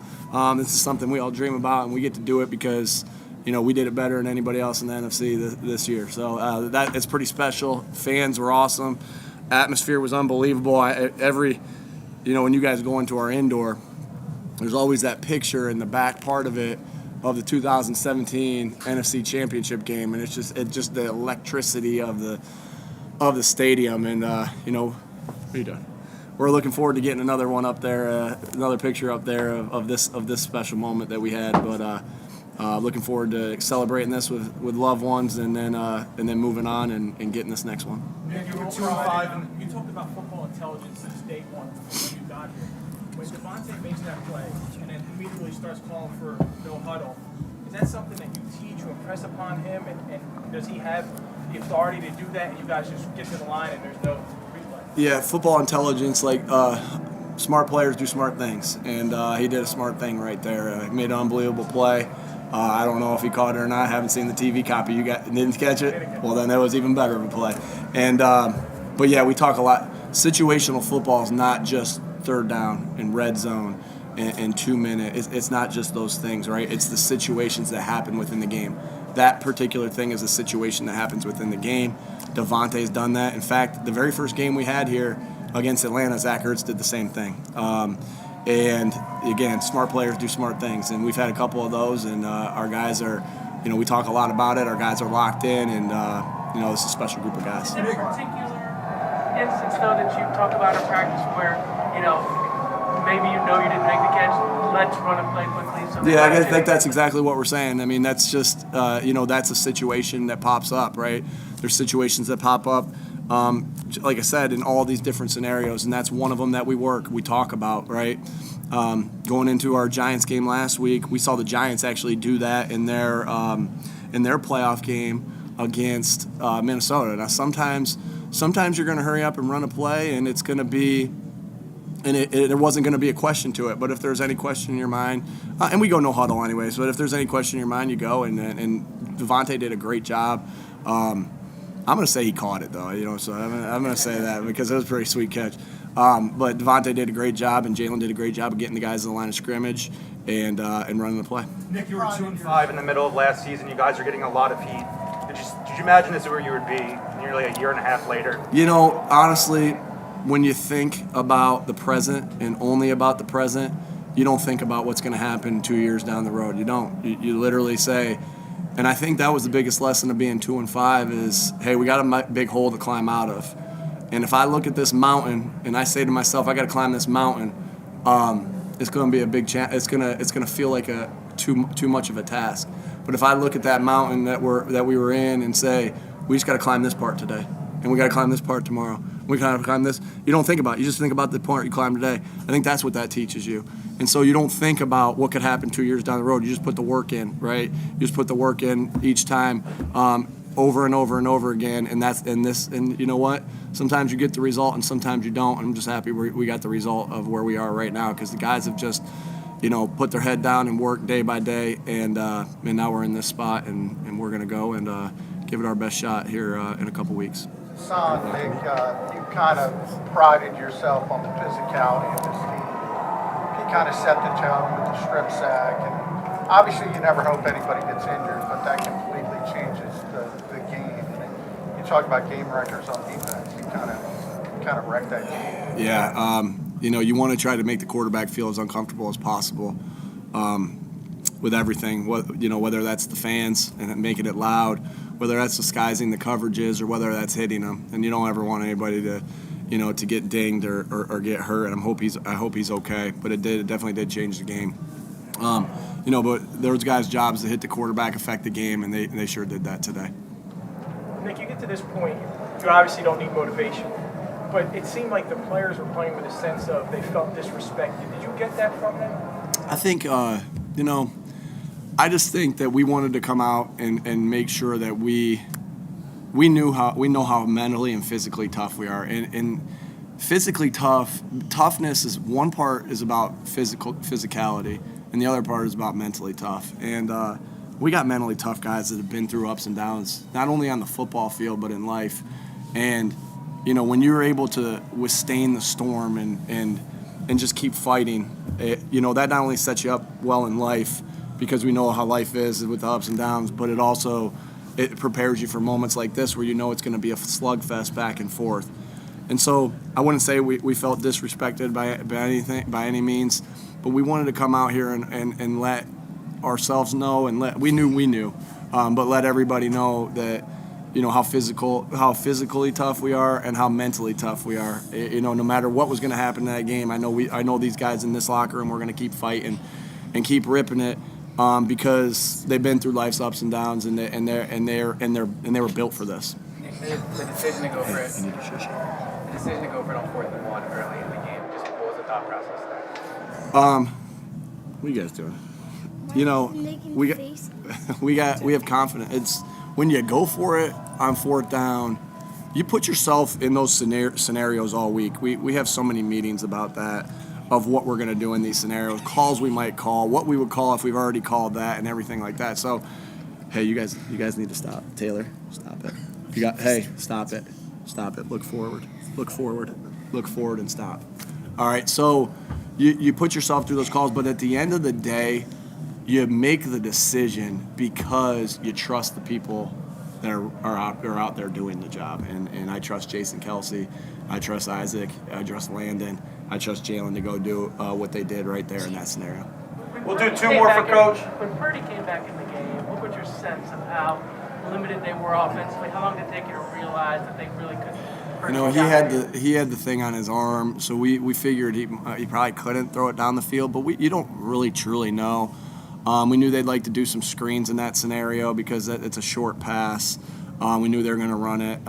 this is something we all dream about, and we get to do it because we did it better than anybody else in the NFC this year. So that it's pretty special. Fans were awesome. Atmosphere was unbelievable. When you guys go into our indoor, there's always that picture in the back part of it of the 2017 NFC Championship game, and it's just the electricity of the stadium. And what are you doing? We're looking forward to getting another one up there, another picture up there of this special moment that we had. But looking forward to celebrating this with loved ones and then moving on and getting this next one. Nick, you were 2-5, and you talked about football intelligence since day one when you got here. When DiGiovanni makes that play and then immediately starts calling for no huddle, is that something that you teach or impress upon him? And does he have the authority to do that, and you guys just get to the line and there's no replay? Yeah, football intelligence, like smart players do smart things, and he did a smart thing right there. He made an unbelievable play. I don't know if he caught it or not. I haven't seen the TV copy. You didn't catch it? Well, then that was even better of a play. And but yeah, we talk a lot. Situational football is not just third down and red zone and 2 minute. It's not just those things, right? It's the situations that happen within the game. That particular thing is a situation that happens within the game. Davante's done that. In fact, the very first game we had here against Atlanta, Zach Ertz did the same thing. And again, smart players do smart things, and we've had a couple of those, and our guys are, we talk a lot about it. Our guys are locked in, and this is a special group of guys. Is there a particular instance, though, that you talk about in practice where, maybe you didn't make the catch, let's run a play quickly? Yeah, I think that's exactly what we're saying. I mean, that's just, that's a situation that pops up, right? There's situations that pop up. Like I said, in all these different scenarios, and that's one of them that we talk about, right? Going into our Giants game last week, we saw the Giants actually do that in their playoff game against Minnesota. Now, sometimes you're going to hurry up and run a play, and it's going to be, and there wasn't going to be a question to it. But if there's any question in your mind, and we go no huddle anyways, but if there's any question in your mind, you go, and DiGiovanni did a great job. I'm going to say he caught it, though, so I'm going to say that because it was a pretty sweet catch. But DiGiovanni did a great job, and Jalen did a great job of getting the guys to the line of scrimmage and running the play. Nick, you were 2-5 in the middle of last season. You guys are getting a lot of heat. Did you imagine this is where you would be nearly a year and a half later? Honestly, when you think about the present and only about the present, you don't think about what's going to happen 2 years down the road. You don't. You literally say. And I think that was the biggest lesson of being 2-5 is, hey, we got a big hole to climb out of. And if I look at this mountain and I say to myself, I got to climb this mountain, it's going to be a big challenge. It's going to feel like too much of a task. But if I look at that mountain that we were in and say, we just got to climb this part today, and we got to climb this part tomorrow, we got to climb this. You don't think about it. You just think about the part you climbed today. I think that's what that teaches you. And so you don't think about what could happen 2 years down the road. You just put the work in, right? You just put the work in each time, over and over and over again. And you know what? Sometimes you get the result, and sometimes you don't. And I'm just happy we got the result of where we are right now because the guys have just, put their head down and worked day by day. And now we're in this spot, and we're going to go and give it our best shot here in a couple weeks. Son, Nick, you kind of prided yourself on the physicality of this team. He kind of set the tone with the strip sack, and obviously you never hope anybody gets injured, but that completely changes the game. And you talk about game records on defense. You kind of wrecked that game. Yeah, you want to try to make the quarterback feel as uncomfortable as possible with everything. Whether that's the fans and making it loud, whether that's disguising the coverages, or whether that's hitting them. And you don't ever want anybody to get dinged or get hurt. And I hope he's okay. But it definitely did change the game. But those guys' jobs to hit the quarterback affect the game, and they sure did that today. Nick, you get to this point, you obviously don't need motivation, but it seemed like the players were playing with a sense of they felt disrespected. Did you get that from them? I think, I just think that we wanted to come out and make sure that we know how mentally and physically tough we are. And physically toughness is one part is about physicality, and the other part is about mentally tough. And we got mentally tough guys that have been through ups and downs, not only on the football field but in life. And when you're able to withstand the storm and just keep fighting, that not only sets you up well in life, because we know how life is with the ups and downs, but it prepares you for moments like this where it's going to be a slugfest back and forth. And so I wouldn't say we felt disrespected by any means, but we wanted to come out here and let ourselves know, and we knew, but let everybody know that how physically tough we are and how mentally tough we are. No matter what was going to happen in that game, I know these guys in this locker room, we're going to keep fighting and keep ripping it. because they've been through life's ups and downs, and they were built for this. The decision to go for it. The decision to go for it on 4th and 1 early in the game. Just what was the thought process there? What are you guys doing? You know, we have confidence. It's when you go for it on 4th down, you put yourself in those scenarios all week. We have so many meetings about that, of what we're going to do in these scenarios, calls we might call, what we would call if we've already called that, and everything like that. So, hey, you guys need to stop. Taylor, stop it. Hey, stop it. Stop it. Look forward. Look forward. Look forward and stop. All right, so you put yourself through those calls, but at the end of the day, you make the decision because you trust the people that are out there doing the job. And I trust Jason Kelsey. I trust Isaac. I trust Landon. I trust Jalen to go do what they did right there in that scenario. We'll do 2 more for Coach. When Purdy came back in the game, what was your sense of how limited they were offensively? How long did it take you to realize that they really couldn't? You know, he had the thing on his arm, so we figured he probably couldn't throw it down the field, but you don't really truly know. We knew they'd like to do some screens in that scenario because it's a short pass. We knew they were going to run it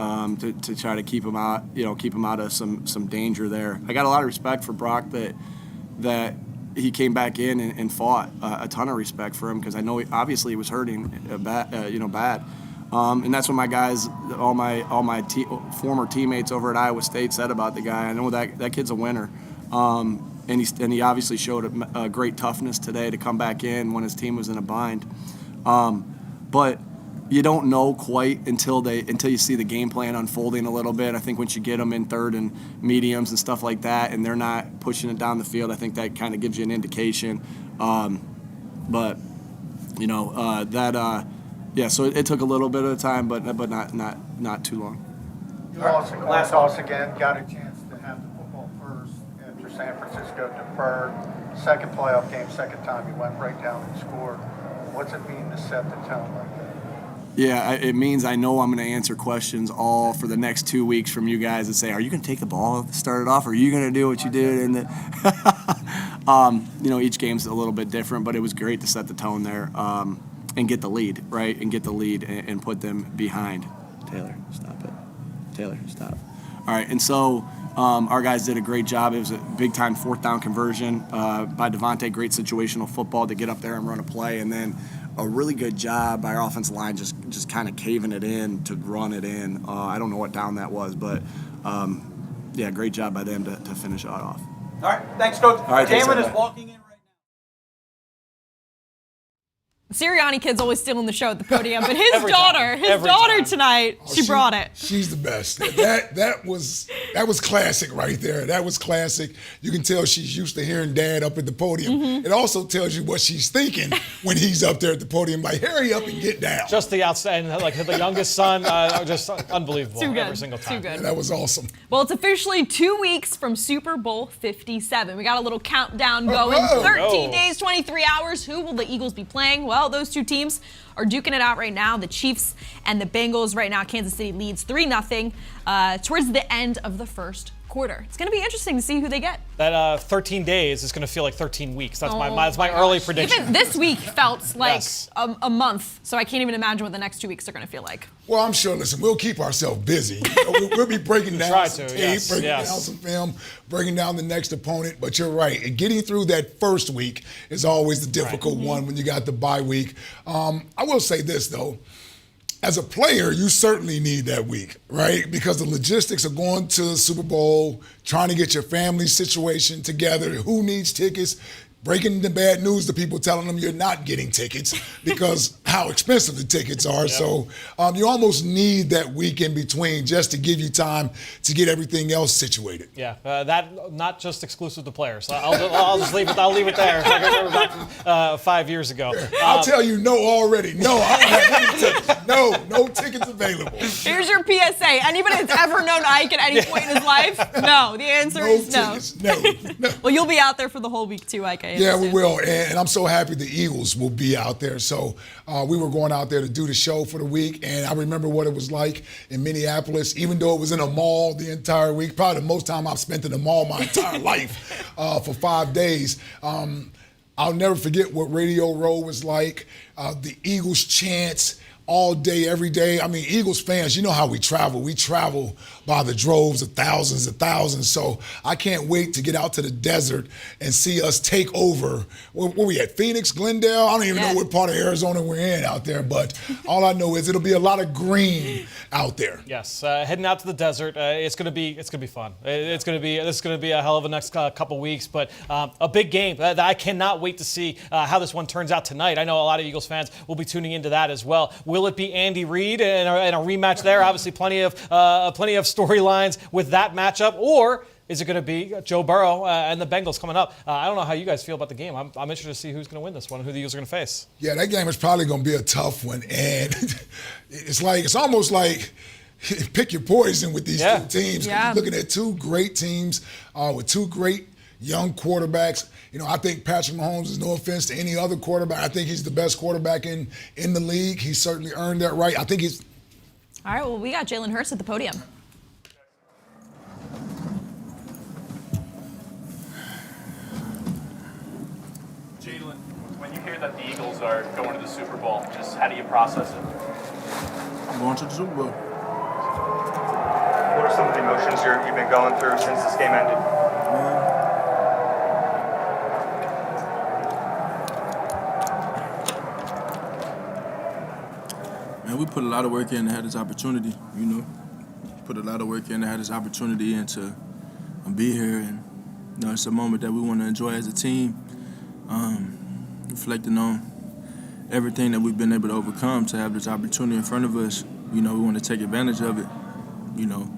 to try to keep him out, keep him out of some danger there. I got a lot of respect for Brock that he came back in and fought. A ton of respect for him because I know obviously he was hurting bad. And that's what my guys, all my former teammates over at Iowa State said about the guy. I know that kid's a winner. And he obviously showed a great toughness today to come back in when his team was in a bind. But you don't know quite until you see the game plan unfolding a little bit. I think once you get them in third and mediums and stuff like that, and they're not pushing it down the field, I think that kind of gives you an indication. So it took a little bit of time, but not too long. You also toss again, got a chance to have the football first after San Francisco deferred. Second playoff game, second time you went right down and scored. What's it mean to set the tone like that? Yeah, it means I know I'm going to answer questions all for the next 2 weeks from you guys and say, are you going to take the ball to start it off? Or are you going to do what you did? And each game's a little bit different, but it was great to set the tone there and get the lead, right? And get the lead and put them behind. Taylor, stop it. Taylor, stop. All right, and so our guys did a great job. It was a big-time 4th down conversion by Devontae, great situational football to get up there and run a play, and then a really good job by our offensive line just kind of caving it in to run it in. I don't know what down that was, but, great job by them to finish it off. All right, thanks, Coach. All right, Jalen is walking in. Sirianni kid's always stealing the show at the podium, but his daughter tonight, she brought it. She's the best. That was classic right there. That was classic. You can tell she's used to hearing Dad up at the podium. Mm-hmm. It also tells you what she's thinking when he's up there at the podium. Like, hurry up and get down. Just the outstanding, like the youngest son, just unbelievable. Too good. Every single time. Too good. Yeah, that was awesome. Well, it's officially 2 weeks from Super Bowl 57. We got a little countdown going. 13 days, 23 hours. Who will the Eagles be playing? Well, those two teams are duking it out right now. The Chiefs and the Bengals right now. Kansas City leads 3-0 towards the end of the first quarter. It's going to be interesting to see who they get. That 13 days is going to feel like 13 weeks. That's my early prediction. Even this week felt like a month, so I can't even imagine what the next 2 weeks are going to feel like. Well, I'm sure, listen, we'll keep ourselves busy. We'll be breaking down some tape, breaking down some film, breaking down the next opponent. But you're right. And getting through that first week is always the difficult one when you got the bye week. I will say this, though. As a player, you certainly need that week, right? Because the logistics of going to the Super Bowl, trying to get your family situation together, who needs tickets, breaking the bad news to people, telling them you're not getting tickets because how expensive the tickets are. Yep. So you almost need that week in between just to give you time to get everything else situated. Yeah, that not just exclusive to players. I'll just leave it. I'll leave it there. Like I remember back 5 years ago. I'll tell you no already. No, I don't have any tickets. No tickets available. Here's your PSA. Anybody that's ever known Ike at any point in his life? No. The answer is no. No. Well, you'll be out there for the whole week too, Ike. Yeah, we will. And I'm so happy the Eagles will be out there. So we were going out there to do the show for the week. And I remember what it was like in Minneapolis, even though it was in a mall the entire week. Probably the most time I've spent in a mall my entire life for 5 days. I'll never forget what Radio Row was like, the Eagles chants all day, every day. I mean, Eagles fans, you know how we travel. We travel by the droves of thousands. So I can't wait to get out to the desert and see us take over. Where we at? Phoenix, Glendale? I don't even know what part of Arizona we're in out there, but all I know is it'll be a lot of green out there. Yes, heading out to the desert. It's gonna be fun. This is gonna be a hell of a next couple weeks, but a big game that I cannot wait to see how this one turns out tonight. I know a lot of Eagles fans will be tuning into that as well. Will it be Andy Reid and a rematch there? Obviously, plenty of storylines with that matchup, or is it going to be Joe Burrow and the Bengals coming up? I don't know how you guys feel about the game. I'm interested to see who's going to win this one, who the Eagles are going to face. Yeah, that game is probably going to be a tough one, and it's almost like pick your poison with these two teams. Yeah. You're looking at two great teams with two great young quarterbacks. You know, I think Patrick Mahomes is, no offense to any other quarterback, I think he's the best quarterback in the league. He's certainly earned that right. I think he's. All right, well, we got Jalen Hurts at the podium. Jalen, when you hear that the Eagles are going to the Super Bowl, just how do you process it? I'm going to the Super Bowl. What are some of the emotions you've been going through since this game ended? Man, we put a lot of work in to have this opportunity, you know. Put a lot of work in to have this opportunity and to be here. And, you know, it's a moment that we want to enjoy as a team, reflecting on everything that we've been able to overcome to have this opportunity in front of us. You know, we want to take advantage of it, you know.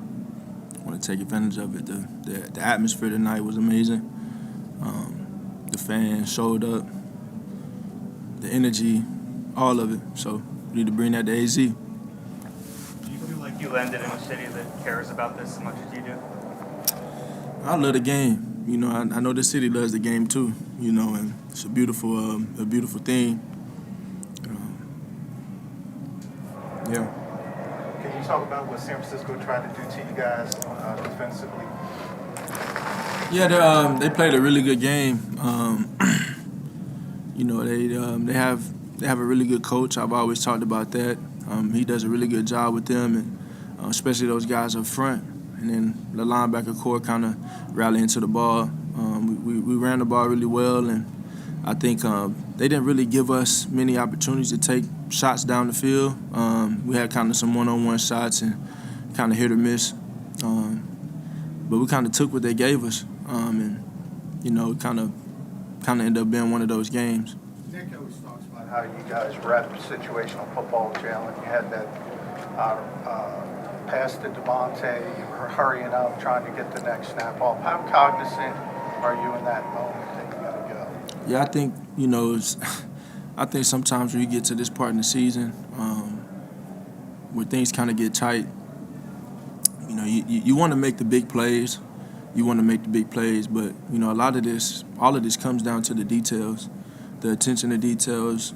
Want to take advantage of it. The atmosphere tonight was amazing. The fans showed up. The energy, all of it. So we need to bring that to AZ. Do you feel like you landed in a city that cares about this as much as you do? I love the game. You know, I know the city loves the game too. You know, and it's a beautiful thing. Yeah. Can you talk about what San Francisco tried to do to you guys defensively? Yeah, they played a really good game. You know, they have a really good coach. I've always talked about that. He does a really good job with them, and especially those guys up front. And then the linebacker core kind of rallied into the ball. We ran the ball really well, and I think they didn't really give us many opportunities to take shots down the field. We had kind of some one-on-one shots and kind of hit or miss. But we kind of took what they gave us, and, you know, it kind of ended up being one of those games. Nick always talks about how you guys rep situational football, Jalen. You had that pass to Devontae, you were hurrying up, trying to get the next snap off. How cognizant are you in that moment that you got to go? Yeah, I think, you know, I think sometimes when you get to this part in the season, where things kind of get tight, you know, you want to make the big plays. You want to make the big plays, but, you know, all of this comes down to the details, the attention to details,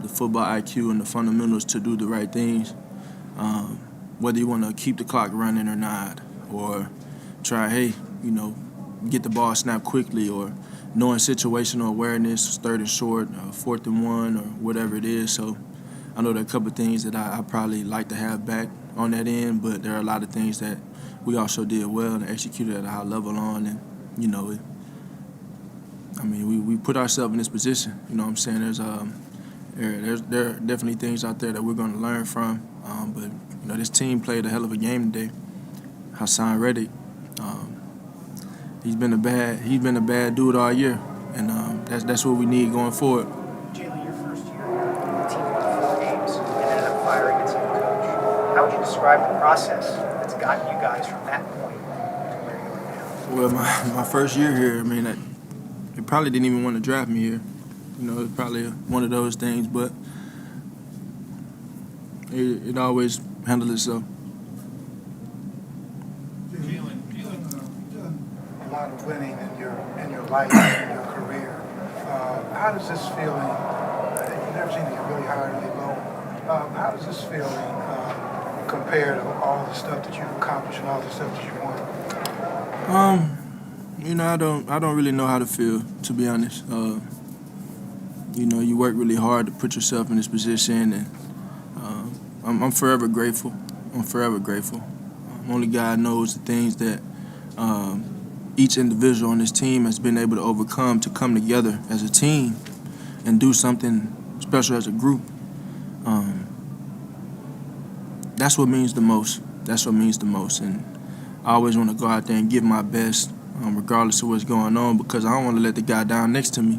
the football IQ and the fundamentals to do the right things. Whether you want to keep the clock running or not, or try, hey, you know, get the ball snapped quickly, or knowing situational awareness, 3rd and short, 4th and 1, or whatever it is. So I know there are a couple of things that I probably like to have back on that end, but there are a lot of things that we also did well and executed at a high level on. And, you know, we put ourselves in this position. You know what I'm saying? There are definitely things out there that we're going to learn from. But, you know, this team played a hell of a game today. Hassan Reddick, he's been a bad dude all year, and that's what we need going forward. Jalen, your first year here, the team won 4 games and ended up firing its head coach. How would you describe the process that's gotten you guys from that point to where you are now? Well, my first year here, I mean, they probably didn't even want to draft me here. You know, it's probably one of those things, but it always handled itself. Jalen, a lot of winning in your life, in your career. How does this feeling? You've never seen it get really high or really low. How does this feeling compare to all the stuff that you've accomplished and all the stuff that you won? You know, I don't really know how to feel, to be honest. you work really hard to put yourself in this position, and I'm forever grateful. Only God knows the things that each individual on this team has been able to overcome to come together as a team and do something special as a group. That's what means the most. And I always want to go out there and give my best, regardless of what's going on, because I don't want to let the guy down next to me.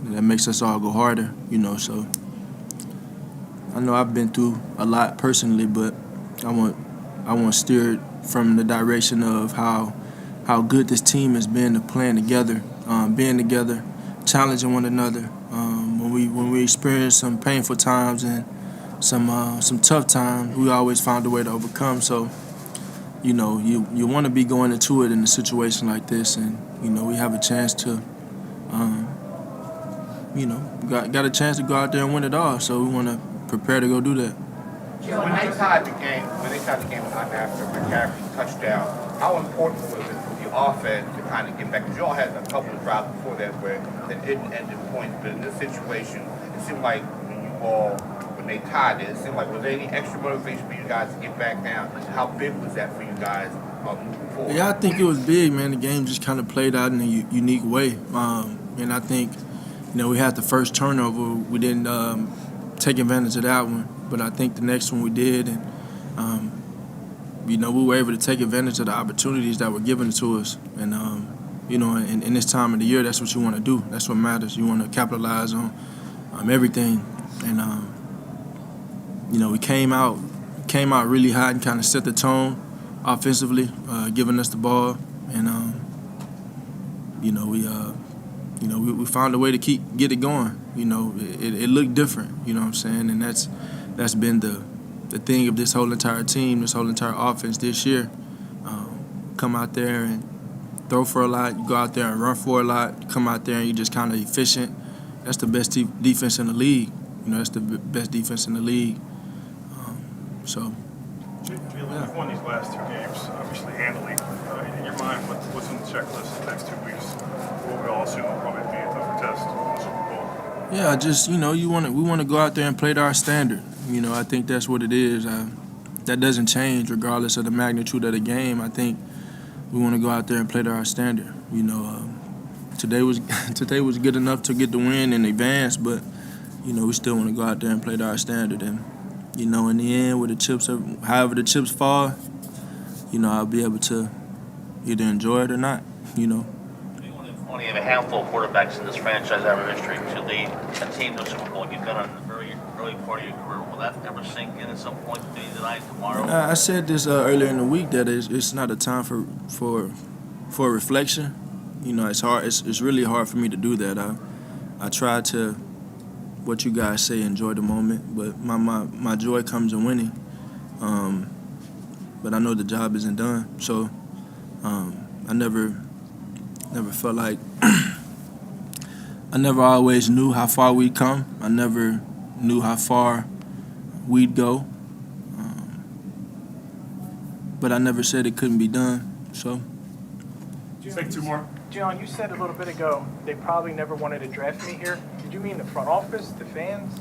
That makes us all go harder, so I know I've been through a lot personally, but I want to steer it from the direction of how good this team has been to playing together, being together, challenging one another. When we experience some painful times and some tough times, we always found a way to overcome. So, you want to be going into it in a situation like this, and we have a chance to, got a chance to go out there and win it all. So we want to prepare to go do that. When they tied the game after McCaffrey's touchdown, how important was it for the offense to kind of get back? Because you all had a couple of drives before that where it didn't end in points, but in this situation, it seemed like when they tied it seemed like, was there any extra motivation for you guys to get back down? How big was that for you guys moving forward? Yeah, I think it was big, man. The game just kind of played out in a unique way, and I think, we had the first turnover. We didn't take advantage of that one, but I think the next one we did, and we were able to take advantage of the opportunities that were given to us. And in this time of the year, that's what you want to do. That's what matters. You want to capitalize on everything. And we came out really hot and kind of set the tone offensively, giving us the ball, and we found a way to get it going. It looked different. You know what I'm saying? And that's been the thing of this whole entire team, this whole entire offense this year. Come out there and throw for a lot. You go out there and run for a lot. You come out there and you just kind of efficient. That's the best defense in the league. That's the best defense in the league. You've won these last 2 games, obviously handily. In your mind, what's on the checklist the next 2 weeks? What we all assume will probably be a tougher test in the Super Bowl. Yeah, just we want to go out there and play to our standard. I think that's what it is. That doesn't change regardless of the magnitude of the game. I think we want to go out there and play to our standard. Today was good enough to get the win and advance, but we still want to go out there and play to our standard. And in the end, with however the chips fall, I'll be able to either enjoy it or not. Only have a handful of quarterbacks in this franchise ever history to lead a team to a Super Bowl. You've done it in the very early part of your career. Will that ever sink in at some point tonight, tomorrow? I said this earlier in the week that it's not a time for reflection. It's hard. It's really hard for me to do that. I try to, what you guys say, enjoy the moment, but my joy comes in winning. But I know the job isn't done, so I never felt like I never always knew how far we'd come. I never knew how far we'd go, but I never said it couldn't be done. So. Just take 2 more. John, you said a little bit ago they probably never wanted to draft me here. Did you mean the front office, the fans?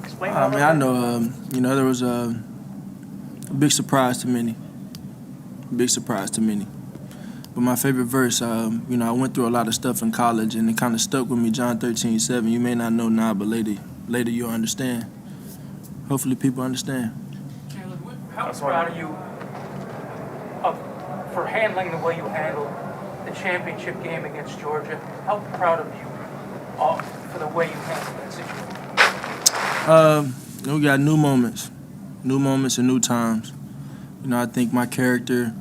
Explain that. I know. There was a big surprise to many. But my favorite verse, I went through a lot of stuff in college, and it kind of stuck with me. John 13:7. You may not know now, but later you'll understand. Hopefully, people understand. How proud are you for handling the way you handled the championship game against Georgia? How proud of you for the way you handled that situation? We got new moments and new times. I think my character,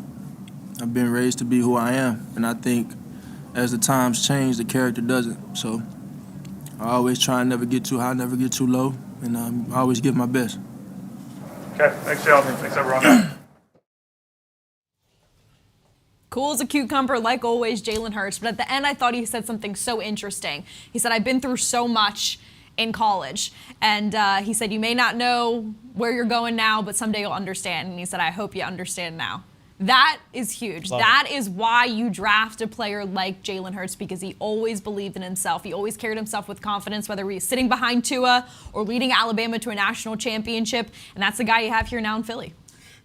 I've been raised to be who I am, and I think as the times change, the character doesn't. So I always try and never get too high, never get too low, and I always give my best. Okay, thanks, Jalen. Thanks, everyone. Cool as a cucumber, like always, Jalen Hurts. But at the end, I thought he said something so interesting. He said, I've been through so much in college. And he said, you may not know where you're going now, but someday you'll understand. And he said, I hope you understand now. That is huge. Love That is why you draft a player like Jalen Hurts, because he always believed in himself. He always carried himself with confidence, whether he's sitting behind Tua or leading Alabama to a national championship. And that's the guy you have here now in Philly.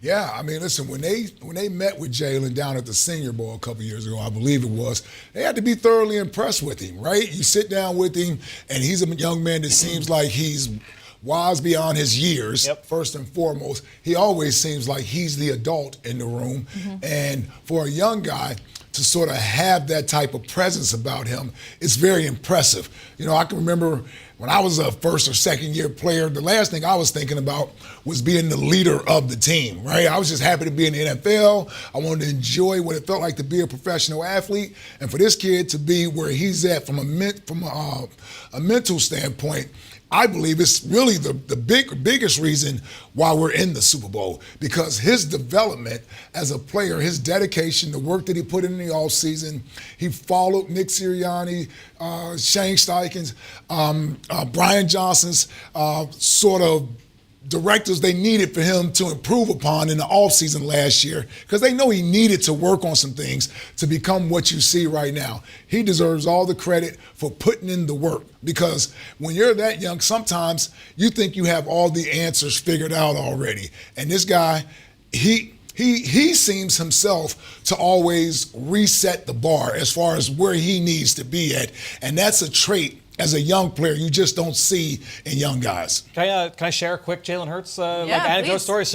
Yeah, I mean, listen, when they met with Jalen down at the Senior Bowl a couple years ago, I believe it was, they had to be thoroughly impressed with him, right? You sit down with him, and he's a young man that seems like he's wise beyond his years, first and foremost. He always seems like he's the adult in the room. And for a young guy to sort of have that type of presence about him, it's very impressive. You know, I can remember when I was a first or second year player, the last thing I was thinking about was being the leader of the team, right? I was just happy to be in the NFL. I wanted to enjoy what it felt like to be a professional athlete. And for this kid to be where he's at from a mental standpoint, I believe it's really the biggest reason why we're in the Super Bowl, because his development as a player, his dedication, the work that he put in the offseason, he followed Nick Sirianni, Shane Steichen's, Brian Johnson's sort of directives they needed for him to improve upon in the offseason last year, because they know he needed to work on some things to become what you see right now. He deserves all the credit for putting in the work, because when you're that young, sometimes you think you have all the answers figured out already. And this guy, he seems himself to always reset the bar as far as where he needs to be at. And that's a trait as a young player you just don't see in young guys. Can I share a quick Jalen Hurts Yeah, anecdote please. story?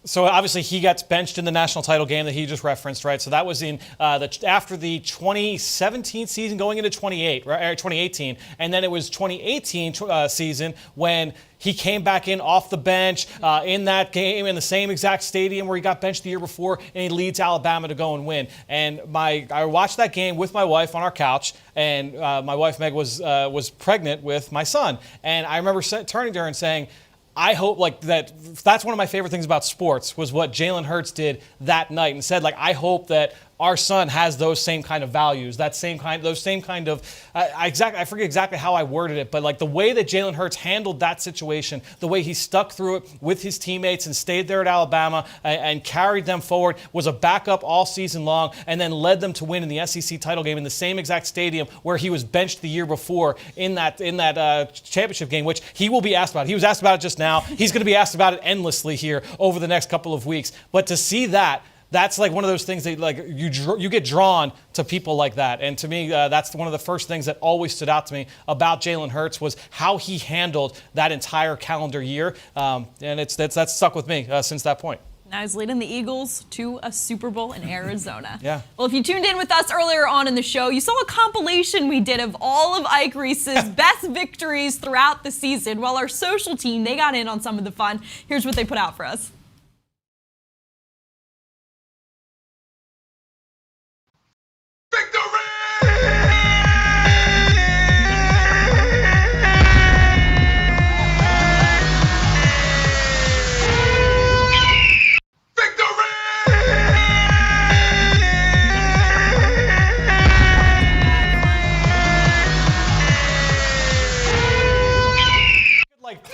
So obviously he gets benched in the national title game that he just referenced, right? So that was in after the 2017 season going into 2018, and then it was 2018 season when he came back in off the bench in that game in the same exact stadium where he got benched the year before, and he leads Alabama to go and win. And I watched that game with my wife on our couch, and my wife Meg was pregnant with my son, and I remember turning to her and saying, I hope that's one of my favorite things about sports was what Jalen Hurts did that night, and said I hope that our son has those same kind of values, I forget exactly how I worded it, but the way that Jalen Hurts handled that situation, the way he stuck through it with his teammates and stayed there at Alabama and carried them forward, was a backup all season long, and then led them to win in the SEC title game in the same exact stadium where he was benched the year before in that championship game, which he will be asked about. He was asked about it just now. He's going to be asked about it endlessly here over the next couple of weeks. But to see that's one of those things that you get drawn to people like that. And to me, that's one of the first things that always stood out to me about Jalen Hurts was how he handled that entire calendar year. And that's stuck with me since that point. Now he's leading the Eagles to a Super Bowl in Arizona. Yeah. Well, if you tuned in with us earlier on in the show, you saw a compilation we did of all of Ike Reese's best victories throughout the season. While our social team, they got in on some of the fun. Here's what they put out for us.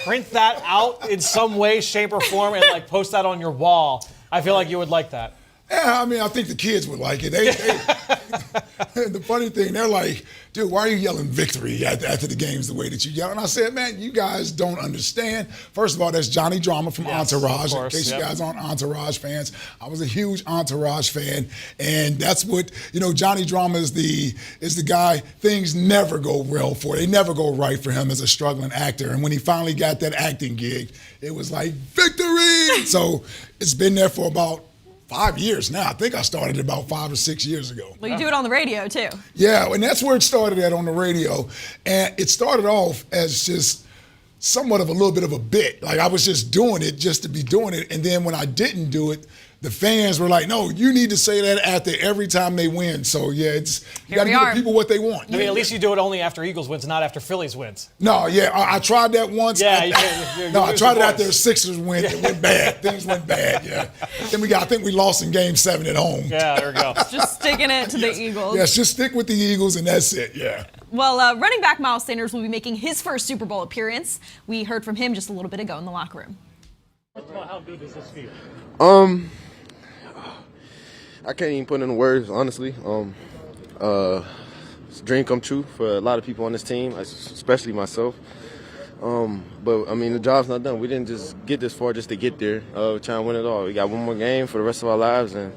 Print that out in some way, shape, or form and post that on your wall. I feel like you would like that. Yeah, I mean, I think the kids would like it. The funny thing, they're like, dude, why are you yelling victory after the games the way that you yell? And I said, man, you guys don't understand. First of all, that's Johnny Drama from Entourage. Course, in case you guys aren't Entourage fans, I was a huge Entourage fan. And that's what, Johnny Drama is the guy things never go well for. They never go right for him as a struggling actor. And when he finally got that acting gig, it was like, victory! So it's been there for about 5 years now. I think I started about 5 or 6 years ago. Well, you do it on the radio, too. Yeah, and that's where it started at on the radio. And it started off as just somewhat of a little bit of a bit. I was just doing it just to be doing it. And then when I didn't do it, the fans were like, no, you need to say that after every time they win. So, yeah, you got to give the people what they want. I mean, at least you do it only after Eagles wins, not after Phillies wins. No, yeah, I tried that once. Yeah, I tried it after the Sixers win. It went bad. Things went bad, yeah. Then I think we lost in Game 7 at home. Yeah, there we go. Just sticking it to the Eagles. Yes, just stick with the Eagles, and that's it, yeah. Well, running back Miles Sanders will be making his first Super Bowl appearance. We heard from him just a little bit ago in the locker room. First of all, how good does this feel? I can't even put into words, honestly. It's a dream come true for a lot of people on this team, especially myself. But, I mean, the job's not done. We didn't just get this far just to get there. We're trying to win it all. We got one more game for the rest of our lives and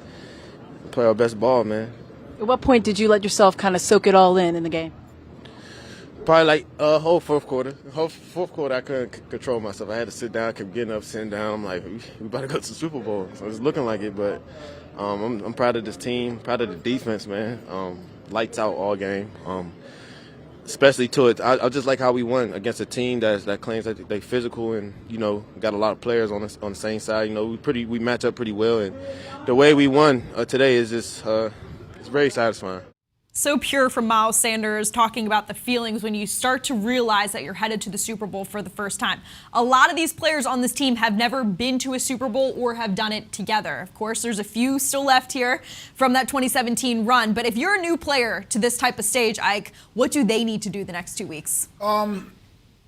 play our best ball, man. At what point did you let yourself kind of soak it all in the game? Probably like whole fourth quarter. Fourth quarter, I couldn't control myself. I had to sit down, I kept getting up, sitting down. I'm like, we about to go to the Super Bowl. So it's looking like it, but I'm proud of this team, proud of the defense, man. Lights out all game. Especially to it, I just like how we won against a team that claims that they physical and, you know, got a lot of players on the same side. You know, we match up pretty well, and the way we won today is just it's very satisfying. So pure from Miles Sanders, talking about the feelings when you start to realize that you're headed to the Super Bowl for the first time. A lot of these players on this team have never been to a Super Bowl or have done it together. Of course, there's a few still left here from that 2017 run. But if you're a new player to this type of stage, Ike, what do they need to do the next 2 weeks?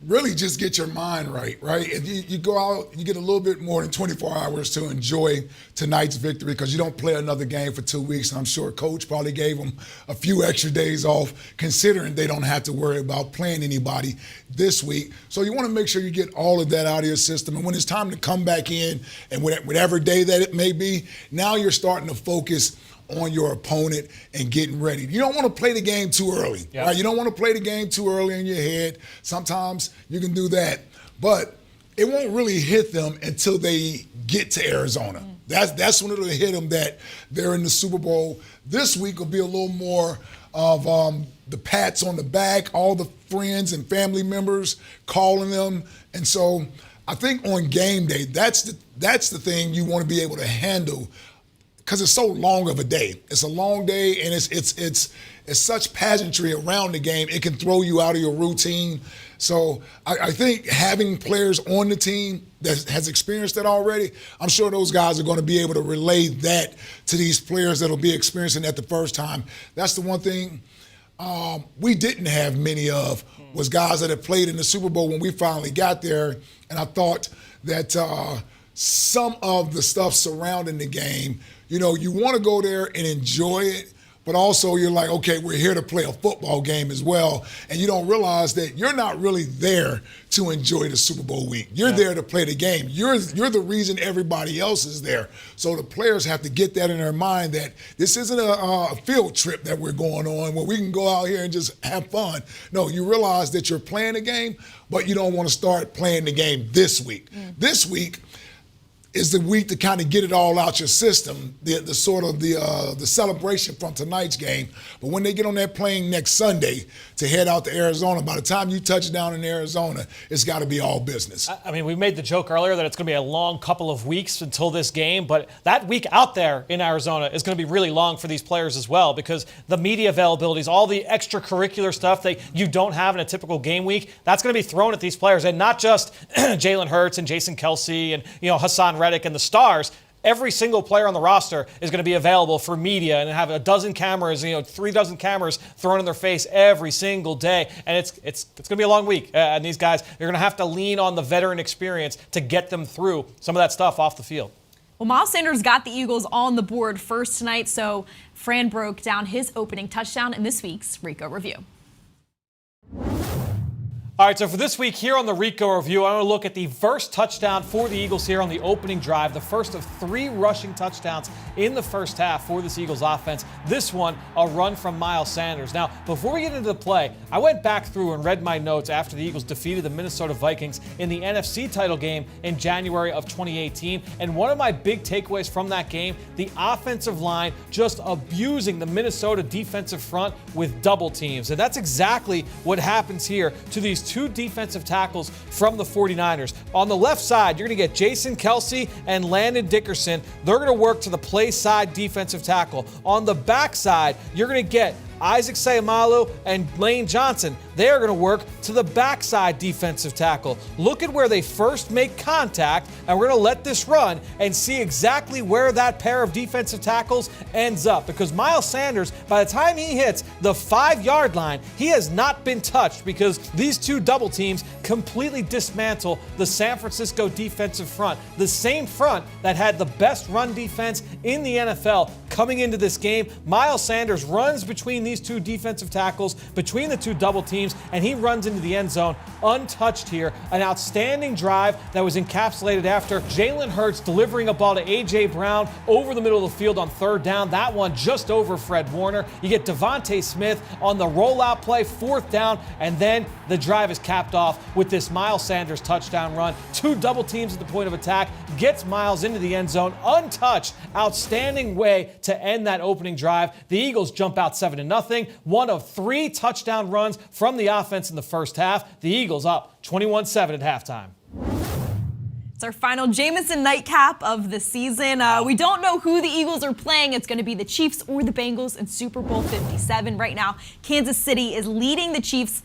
Really just get your mind right? If you go out, you get a little bit more than 24 hours to enjoy tonight's victory because you don't play another game for 2 weeks. And I'm sure Coach probably gave them a few extra days off considering they don't have to worry about playing anybody this week. So you want to make sure you get all of that out of your system. And when it's time to come back in, and whatever day that it may be, now you're starting to focus on your opponent and getting ready. You don't want to play the game too early, right? You don't want to play the game too early in your head. Sometimes you can do that, but it won't really hit them until they get to Arizona. That's when it'll hit them that they're in the Super Bowl. This week will be a little more of the pats on the back, all the friends and family members calling them. And so I think on game day, that's the thing you want to be able to handle, because it's so long of a day. It's a long day, and it's such pageantry around the game. It can throw you out of your routine. So I think having players on the team that has experienced that already, I'm sure those guys are going to be able to relay that to these players that will be experiencing that the first time. That's the one thing we didn't have many of, was guys that had played in the Super Bowl when we finally got there. And I thought that some of the stuff surrounding the game, you know, you want to go there and enjoy it, but also you're like, okay, we're here to play a football game as well. And you don't realize that you're not really there to enjoy the Super Bowl week. You're there to play the game. You're the reason everybody else is there. So the players have to get that in their mind, that this isn't a field trip that we're going on where we can go out here and just have fun. No, you realize that you're playing the game, but you don't want to start playing the game this week. This week is the week to kind of get it all out your system, the celebration from tonight's game. But when they get on that plane next Sunday to head out to Arizona, by the time you touch down in Arizona, it's got to be all business. I mean, we made the joke earlier that it's going to be a long couple of weeks until this game, but that week out there in Arizona is going to be really long for these players as well, because the media availabilities, all the extracurricular stuff that you don't have in a typical game week, that's going to be thrown at these players. And not just Jalen Hurts and Jason Kelce and, you know, Hassan Reddick and the stars. Every single player on the roster is going to be available for media and have a dozen cameras, 3 dozen cameras thrown in their face every single day. And it's going to be a long week. And these guys, you're going to have to lean on the veteran experience to get them through some of that stuff off the field. Well, Miles Sanders got the Eagles on the board first tonight, so Fran broke down his opening touchdown in this week's Ricoh Review. All right, so for this week here on the Ricoh Review, I want to look at the first touchdown for the Eagles here on the opening drive, the first of 3 rushing touchdowns in the first half for this Eagles offense. This one, a run from Miles Sanders. Now, before we get into the play, I went back through and read my notes after the Eagles defeated the Minnesota Vikings in the NFC title game in January of 2018, and one of my big takeaways from that game, the offensive line just abusing the Minnesota defensive front with double teams. And that's exactly what happens here to these 2 defensive tackles from the 49ers. On the left side, you're going to get Jason Kelce and Landon Dickerson. They're going to work to the play side defensive tackle. On the back side, you're going to get Isaac Seumalo and Lane Johnson, they are going to work to the backside defensive tackle. Look at where they first make contact, and we're going to let this run and see exactly where that pair of defensive tackles ends up. Because Miles Sanders, by the time he hits the 5-yard line, he has not been touched because these two double teams completely dismantle the San Francisco defensive front. The same front that had the best run defense in the NFL coming into this game. Miles Sanders runs between these two defensive tackles, between the two double teams, and he runs into the end zone untouched here. An outstanding drive that was encapsulated after Jalen Hurts delivering a ball to A.J. Brown over the middle of the field on 3rd down. That one just over Fred Warner. You get Devontae Smith on the rollout play, 4th down, and then the drive is capped off with this Miles Sanders touchdown run. 2 double teams at the point of attack, gets Miles into the end zone untouched. Outstanding way to end that opening drive. The Eagles jump out 7-0. One of 3 touchdown runs from the offense in the first half. The Eagles up 21-7 at halftime. It's our final Jameson nightcap of the season. We don't know who the Eagles are playing. It's going to be the Chiefs or the Bengals in Super Bowl 57. Right now, Kansas City is leading the Bengals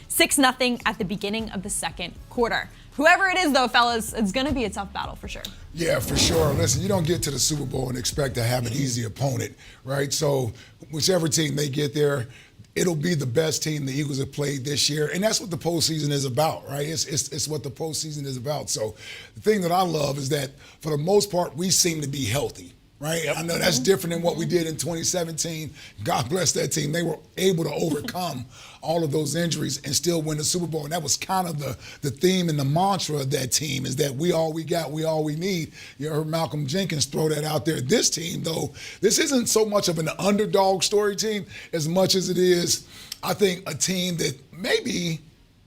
6-0 at the beginning of the second quarter. Whoever it is, though, fellas, it's going to be a tough battle for sure. Yeah, for sure. Listen, you don't get to the Super Bowl and expect to have an easy opponent, right? So whichever team they get there, it'll be the best team the Eagles have played this year. And that's what the postseason is about, right? It's what the postseason is about. So the thing that I love is that, for the most part, we seem to be healthy. Right? I know that's different than what we did in 2017. God bless that team. They were able to overcome all of those injuries and still win the Super Bowl. And that was kind of the theme and the mantra of that team, is that we all we got, we all we need. You heard Malcolm Jenkins throw that out there. This team, though, this isn't so much of an underdog story team as much as it is, I think, a team that maybe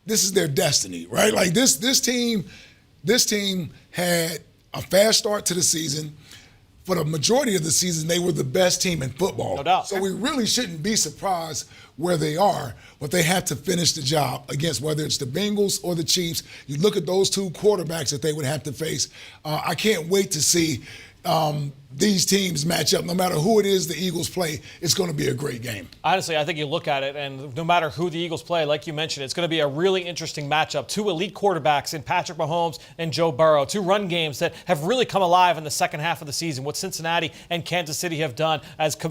this is their destiny, right? Like this team had a fast start to the season. For the majority of the season, they were the best team in football. No doubt. So we really shouldn't be surprised where they are, but they have to finish the job against whether it's the Bengals or the Chiefs. You look at those 2 quarterbacks that they would have to face. I can't wait to see these teams match up. No matter who it is the Eagles play, it's going to be a great game. Honestly, I think you look at it, and no matter who the Eagles play, like you mentioned, it's going to be a really interesting matchup. 2 elite quarterbacks in Patrick Mahomes and Joe Burrow. 2 run games that have really come alive in the second half of the season. What Cincinnati and Kansas City have done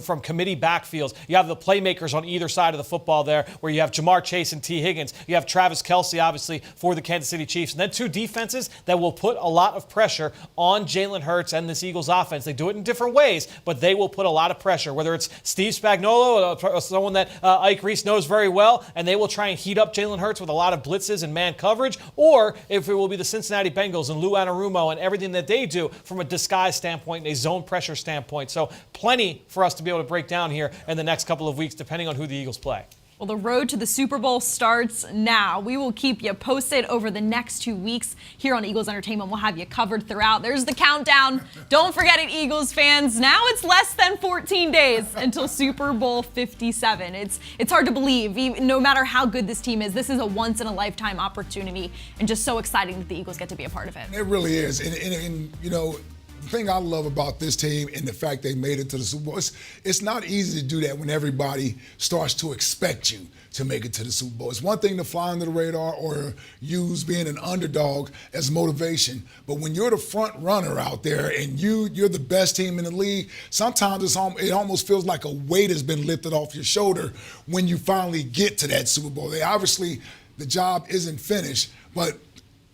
from committee backfields. You have the playmakers on either side of the football there, where you have Jamar Chase and T. Higgins. You have Travis Kelce, obviously, for the Kansas City Chiefs. And then 2 defenses that will put a lot of pressure on Jalen Hurts and this Eagles offense. They do it in different ways, but they will put a lot of pressure, whether it's Steve Spagnuolo, someone that Ike Reese knows very well, and they will try and heat up Jalen Hurts with a lot of blitzes and man coverage, or if it will be the Cincinnati Bengals and Lou Anarumo and everything that they do from a disguise standpoint and a zone pressure standpoint. So plenty for us to be able to break down here in the next couple of weeks, depending on who the Eagles play. Well, the road to the Super Bowl starts now. We will keep you posted over the next 2 weeks here on Eagles Entertainment. We'll have you covered throughout. There's the countdown. Don't forget it, Eagles fans. Now it's less than 14 days until Super Bowl 57. It's hard to believe. No matter how good this team is, this is a once-in-a-lifetime opportunity, and just so exciting that the Eagles get to be a part of it. It really is. And you know, the thing I love about this team and the fact they made it to the Super Bowl, it's not easy to do that when everybody starts to expect you to make it to the Super Bowl. It's one thing to fly under the radar or use being an underdog as motivation, but when you're the front runner out there and you're the best team in the league, sometimes it almost feels like a weight has been lifted off your shoulder when you finally get to that Super Bowl. The job isn't finished, but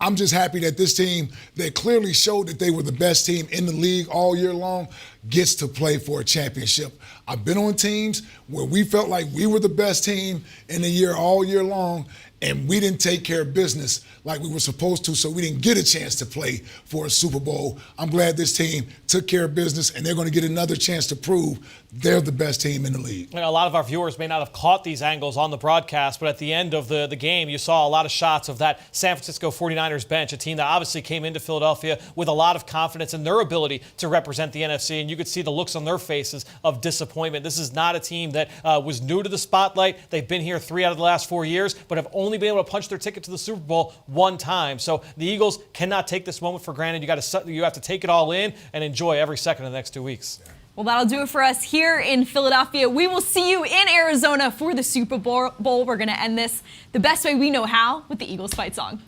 I'm just happy that this team that clearly showed that they were the best team in the league all year long gets to play for a championship. I've been on teams where we felt like we were the best team in the year all year long, and we didn't take care of business like we were supposed to, so we didn't get a chance to play for a Super Bowl. I'm glad this team took care of business, and they're going to get another chance to prove they're the best team in the league. A lot of our viewers may not have caught these angles on the broadcast, but at the end of the game, you saw a lot of shots of that San Francisco 49ers bench, a team that obviously came into Philadelphia with a lot of confidence in their ability to represent the NFC, and you could see the looks on their faces of disappointment. This is not a team that was new to the spotlight. They've been here 3 out of the last 4 years, but have only been able to punch their ticket to the Super Bowl 1 time. So the Eagles cannot take this moment for granted. You have to take it all in and enjoy every second of the next 2 weeks. Well, that'll do it for us here in Philadelphia. We will see you in Arizona for the Super Bowl. We're going to end this the best way we know how with the Eagles fight song.